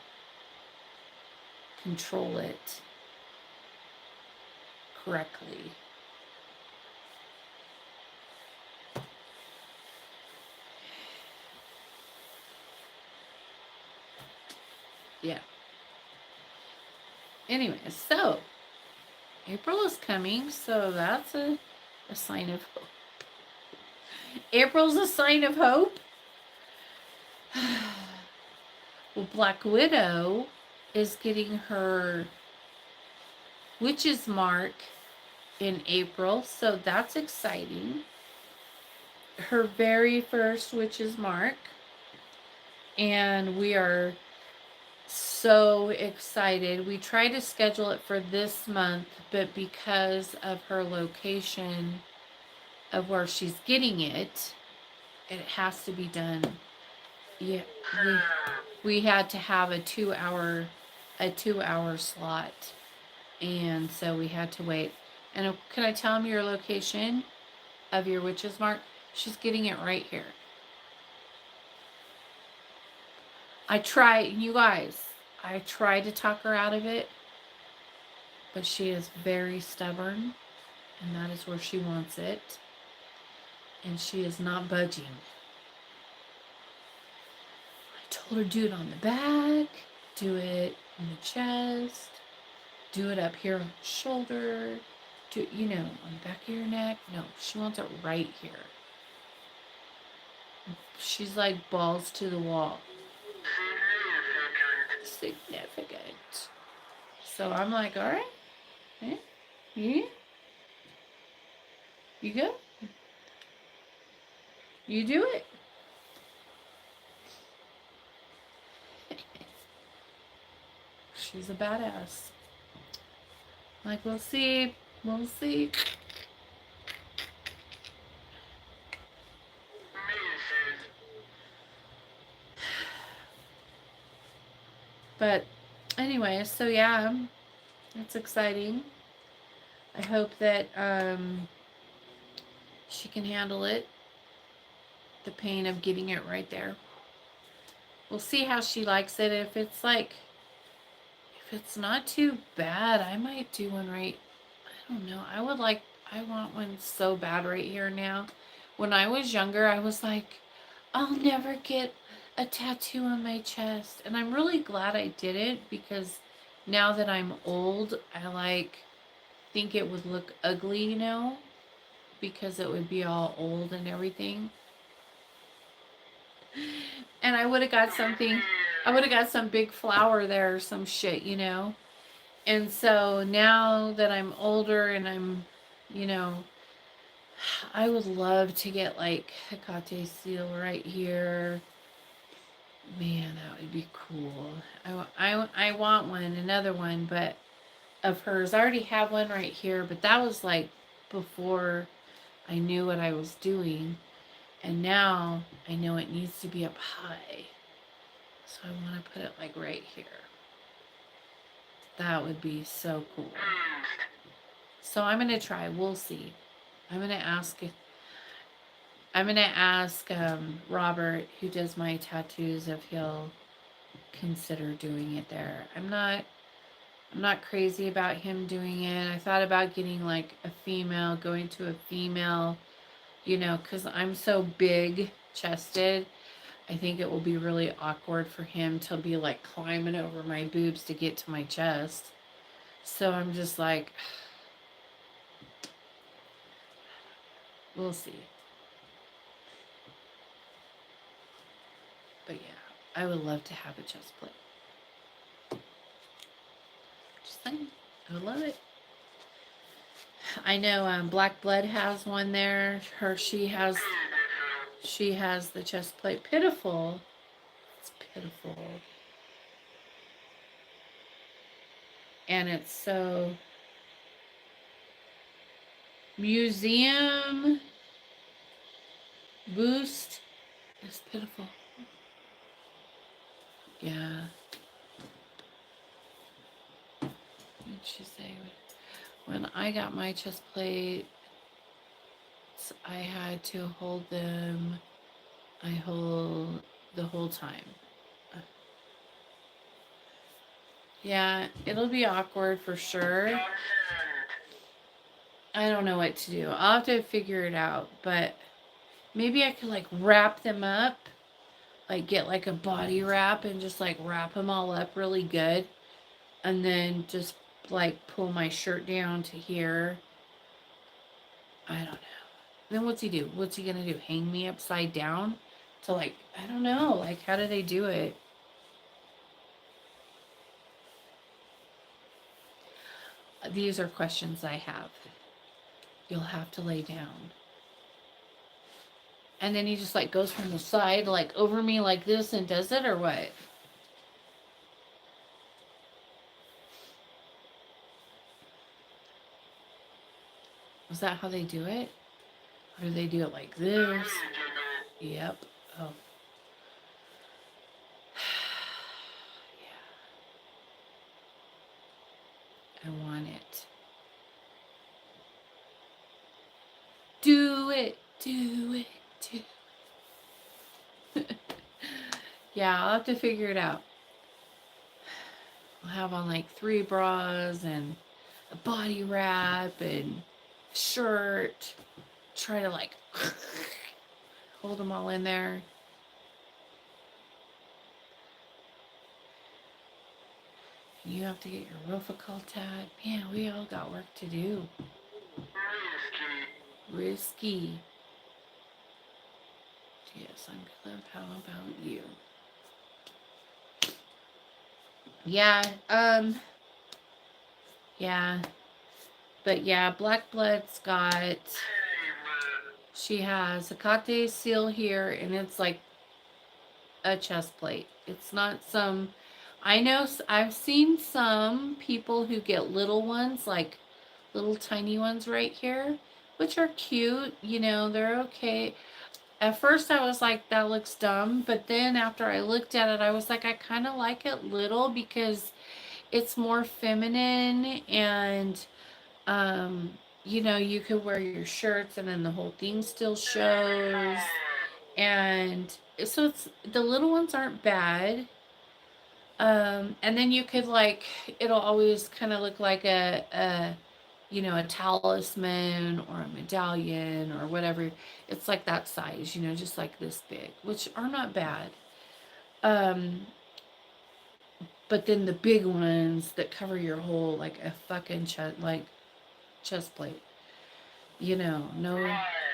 control it correctly. Yeah. Anyway, so April is coming, so that's a sign of hope. April's a sign of hope. Well, Black Widow is getting her witch's mark in April, so that's exciting. Her very first witch's mark, and we are so excited. We tried to schedule it for this month, but because of her location of where she's getting it, it has to be done. Yeah, we had to have a 2-hour slot, and so we had to wait. And can I tell them your location of your witch's mark? She's getting it right here. I tried to talk her out of it, but she is very stubborn, and that is where she wants it, and she is not budging. I told her, do it on the back, do it in the chest, do it up here on the shoulder, do it, on the back of your neck. No, she wants it right here. She's like balls to the wall. Significant. So I'm like, all right. Yeah. You go. You do it. She's a badass. Like, we'll see. We'll see. But anyway, so yeah, it's exciting. I hope that she can handle it. The pain of getting it right there. We'll see how she likes it. If it's not too bad, I might do one right. I don't know. I want one so bad right here now. When I was younger, I was like, I'll never get a tattoo on my chest. And I'm really glad I did it, because now that I'm old, I think it would look ugly, because it would be all old and everything. And I would have got something. I would have got some big flower there or some shit, you know? And so now that I'm older and I'm, you know, I would love to get like Hecate seal right here. Man, that would be cool. I want one, another one, but of hers. I already have one right here, but that was like before I knew what I was doing. And now I know it needs to be up high. So I want to put it like right here. That would be so cool. So I'm going to try. We'll see. I'm going to ask Robert, who does my tattoos, if he'll consider doing it there. I'm not crazy about him doing it. I thought about getting like a female, going to a female, you know, because I'm so big chested. I think it will be really awkward for him to be like climbing over my boobs to get to my chest. So I'm just like, we'll see. But yeah, I would love to have a chest plate. Just saying, I would love it. I know Black Blood has one there. She has the chest plate. Pitiful. It's pitiful. And it's so museum boost is pitiful. Yeah. What did she say? When I got my chest plate, I had to hold them. I hold the whole time. Yeah, it'll be awkward for sure. I don't know what to do. I'll have to figure it out, but maybe I could like wrap them up, like get like a body wrap and just like wrap them all up really good, and then just like pull my shirt down to here. I don't know. Then what's he do? What's he gonna do? Hang me upside down? To like, I don't know. Like, how do they do it? These are questions I have. You'll have to lay down. And then he just like goes from the side, like over me like this and does it, or what? Is that how they do it? Or do they do it like this? Yep. Oh. Yeah. I want it. Do it. Do it. Do it. Yeah, I'll have to figure it out. I'll have on like 3 bras and a body wrap and shirt. Try to like hold them all in there. You have to get your Rofacol tat. Man, we all got work to do. Risky. Yes, I'm good. How about you? Yeah, yeah. But yeah, Black Blood's got, she has a Hecate seal here, and it's like a chest plate. It's not some, I know, I've seen some people who get little ones, like little tiny ones right here, which are cute, you know, they're okay. At first I was like, that looks dumb, but then after I looked at it, I was like, I kind of like it little because it's more feminine, and you know, you could wear your shirts and then the whole thing still shows. And so it's, the little ones aren't bad. And then you could like, it'll always kind of look like a you know, a talisman or a medallion or whatever. It's like that size, you know, just like this big, which are not bad. Um, but then the big ones that cover your whole, like a fucking chest plate, you know,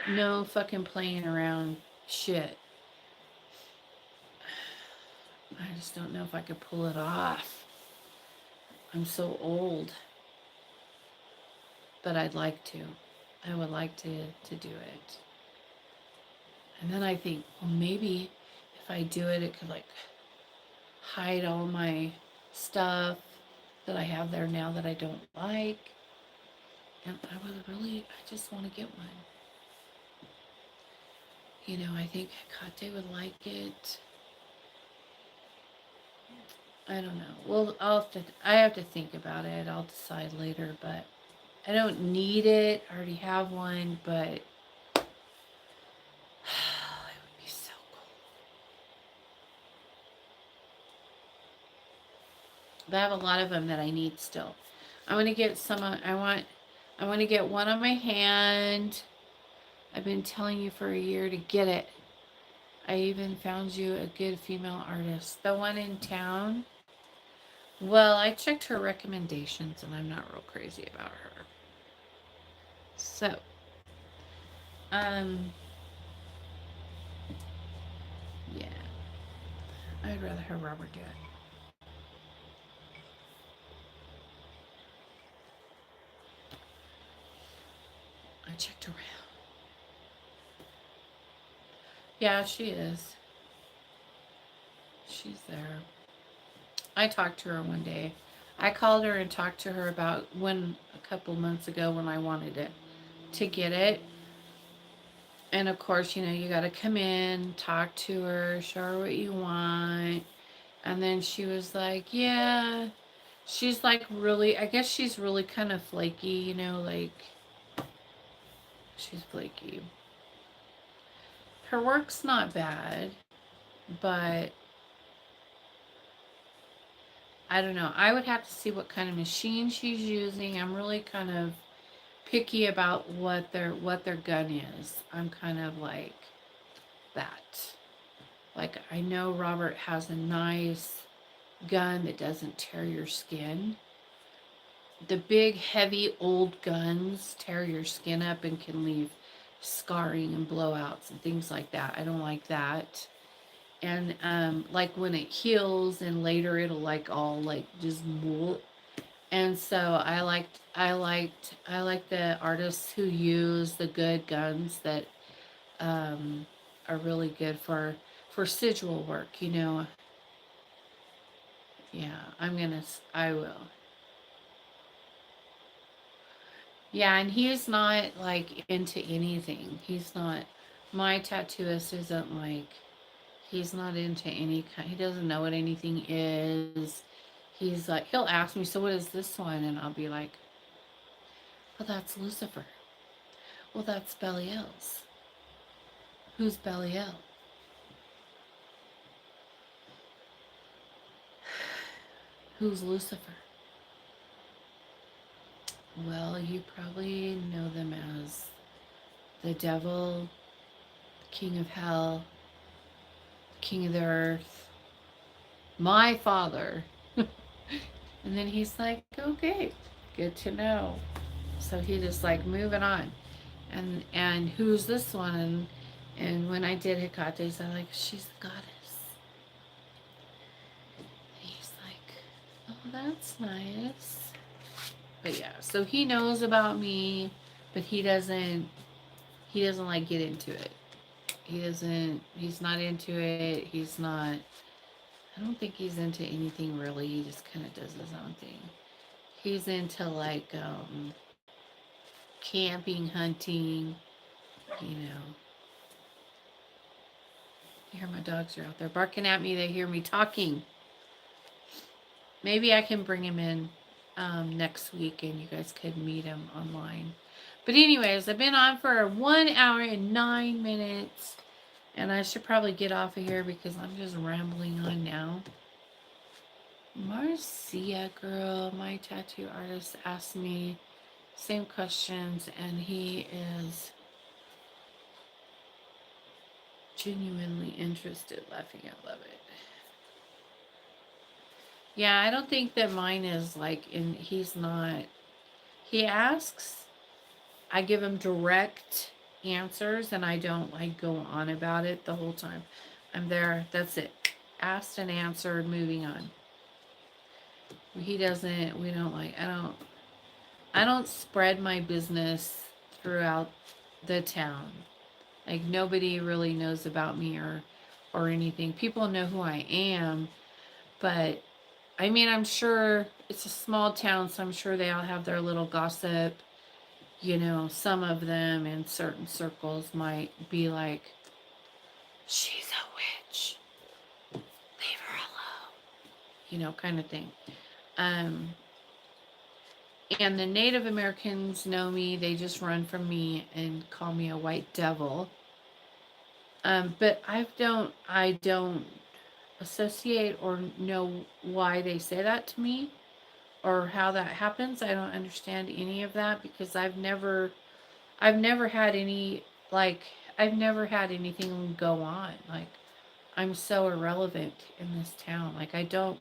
no fucking playing around shit. I just don't know if I could pull it off. I'm so old. But I'd like to. I would like to do it. And then I think, well, maybe if I do it, it could like hide all my stuff that I have there now that I don't like. And I just want to get one. You know, I think Kate would like it. I don't know. Well, I have to think about it. I'll decide later, but I don't need it. I already have one, but it would be so cool. But I have a lot of them that I need still. I want to get some. I want to get one on my hand. I've been telling you for a year to get it. I even found you a good female artist. The one in town. Well, I checked her recommendations and I'm not real crazy about her. So, um, yeah. I'd rather have Robert do it. I checked around. Yeah, she is. She's there. I talked to her one day. I called her and talked to her about when a couple months ago when I wanted it to get it. And of course, you know, you got to come in, talk to her, show her what you want. And then she was like, yeah. She's like really, I guess she's really kind of flaky, you know, like she's flaky. Her work's not bad, but I don't know. I would have to see what kind of machine she's using. I'm really kind of picky about what their gun is. I'm kind of like that. Like I know Robert has a nice gun that doesn't tear your skin. The big heavy old guns tear your skin up and can leave scarring and blowouts and things like that. I don't like that. And like when it heals and later it'll like all like just and so I like the artists who use the good guns that are really good for sigil work, you know. Yeah, I will. Yeah, and he's not like into anything. He's not, my tattooist isn't like, he's not into any kind, he doesn't know what anything is. He's like, he'll ask me, so what is this one? And I'll be like, well, that's Lucifer. Well, that's Belial's. Who's Belial? Who's Lucifer? Well, you probably know them as the devil, king of hell, king of the earth, my father. And then he's like, okay, good to know. So he just like moving on. And who's this one? And when I did Hecate's, I'm like, she's the goddess. And he's like, oh, that's nice. But yeah, so he knows about me, but he doesn't like get into it. He's not into it. I don't think he's into anything really. He just kind of does his own thing. He's into like camping, hunting, you know. You hear my dogs are out there barking at me. They hear me talking. Maybe I can bring him in next week and you guys could meet him online. But anyways, I've been on for 1 hour and 9 minutes. And I should probably get off of here because I'm just rambling on now. Marcia girl, my tattoo artist, asked me same questions and he is genuinely interested. Laughing, I love it. Yeah, I don't think that mine is like he's not, he asks, I give him direct answers and I don't like go on about it the whole time I'm there. That's it. asked and answered, moving on. He doesn't, we don't like, I don't spread my business throughout the town. Like nobody really knows about me or anything. People know who I am, but I mean, I'm sure it's a small town, so I'm sure they all have their little gossip. You know, some of them in certain circles might be like, she's a witch. Leave her alone. You know, kind of thing. Um, and the Native Americans know me. They just run from me and call me a white devil. But I don't associate or know why they say that to me or how that happens. I don't understand any of that because I've never had any, like, I've never had anything go on. Like, I'm so irrelevant in this town. Like, I don't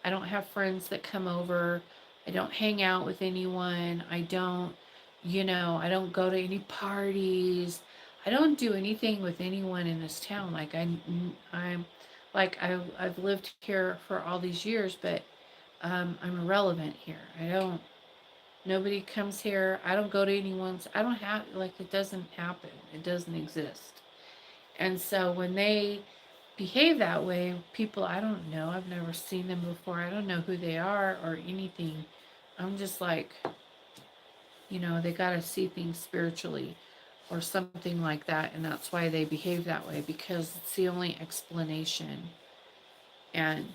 have friends that come over. I don't hang out with anyone. I don't, I don't go to any parties. I don't do anything with anyone in this town. Like, I'm, like, I've lived here for all these years, but I'm irrelevant here. I don't, nobody comes here. I don't go to anyone's. I don't have, like, it doesn't happen. It doesn't exist. And so when they behave that way, people I don't know, I've never seen them before. I don't know who they are or anything. I'm just like, they got to see things spiritually or something like that. And that's why they behave that way because it's the only explanation. And,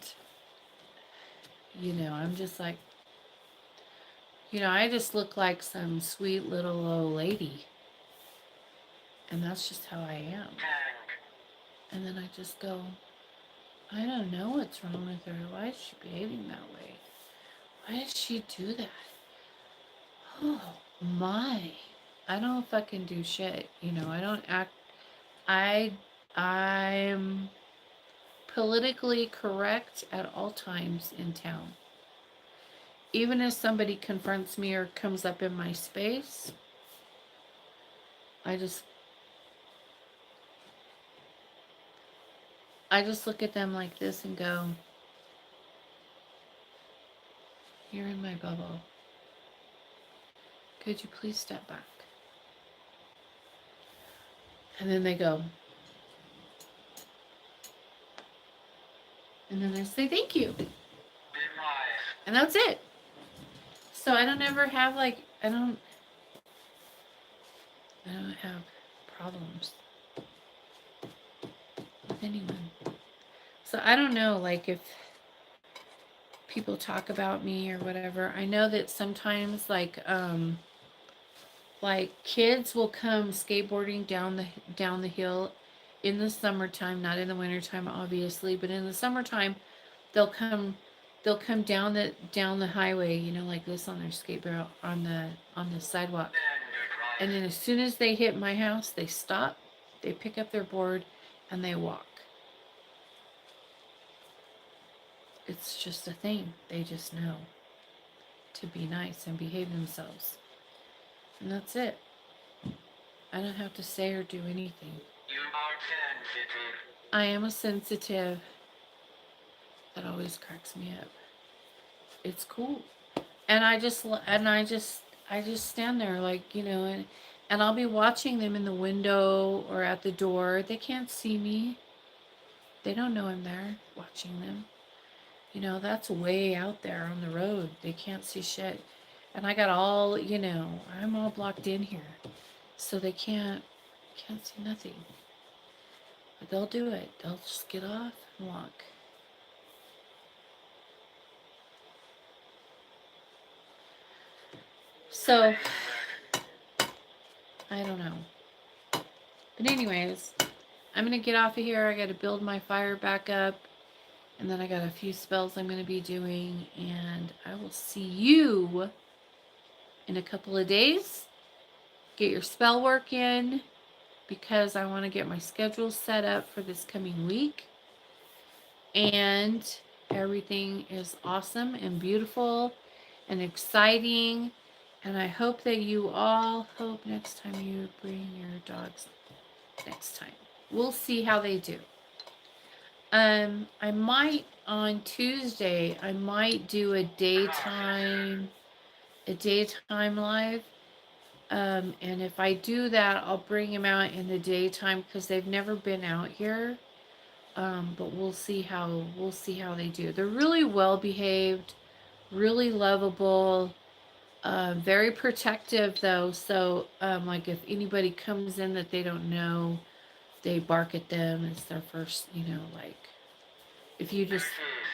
I'm just like, I just look like some sweet little old lady. And that's just how I am. And then I just go, I don't know what's wrong with her. Why is she behaving that way? Why did she do that? Oh my. I don't fucking do shit. I don't act I'm politically correct at all times in town. Even if somebody confronts me or comes up in my space, I just look at them like this and go, you're in my bubble. Could you please step back? And then they go. And then I say, thank you. And that's it. So I don't ever have I don't have problems with anyone. So I don't know, if people talk about me or whatever. I know that sometimes kids will come skateboarding down the hill in the summertime, not in the wintertime obviously, but in the summertime they'll come down the highway, like this on their skateboard on the sidewalk. And then as soon as they hit my house, they stop, they pick up their board, and they walk. It's just a thing. They just know to be nice and behave themselves. And that's it. I don't have to say or do anything. You are sensitive. I am a sensitive. That always cracks me up. It's cool. And I just stand there and I'll be watching them in the window or at the door. They can't see me. They don't know I'm there watching them. That's way out there on the road. They can't see shit. And I got all, I'm all blocked in here. So they can't see nothing. But they'll do it. They'll just get off and walk. So, I don't know. But anyways, I'm going to get off of here. I got to build my fire back up. And then I got a few spells I'm going to be doing. And I will see you in a couple of days. Get your spell work in. Because I want to get my schedule set up for this coming week. And everything is awesome and beautiful and exciting. And I hope that you all hope next time you bring your dogs next time. We'll see how they do. I might on Tuesday, I might do a daytime live. And if I do that, I'll bring him out in the daytime because they've never been out here. But we'll see how they do. They're really well behaved, really lovable, very protective though. So like if anybody comes in that they don't know, they bark at them. It's their first, like if you just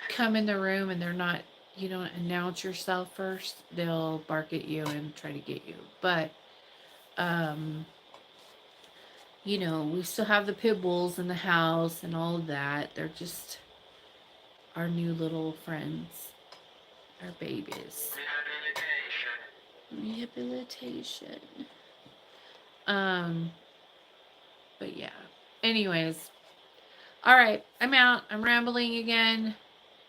come in the room and they're not, you don't announce yourself first, they'll bark at you and try to get you. But um we still have the pit bulls in the house and all of that. They're just our new little friends, our babies. Rehabilitation. Um, but yeah. Anyways, all right. I'm out. I'm rambling again.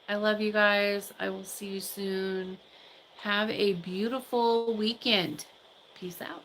I love you guys. I will see you soon. Have a beautiful weekend. Peace out.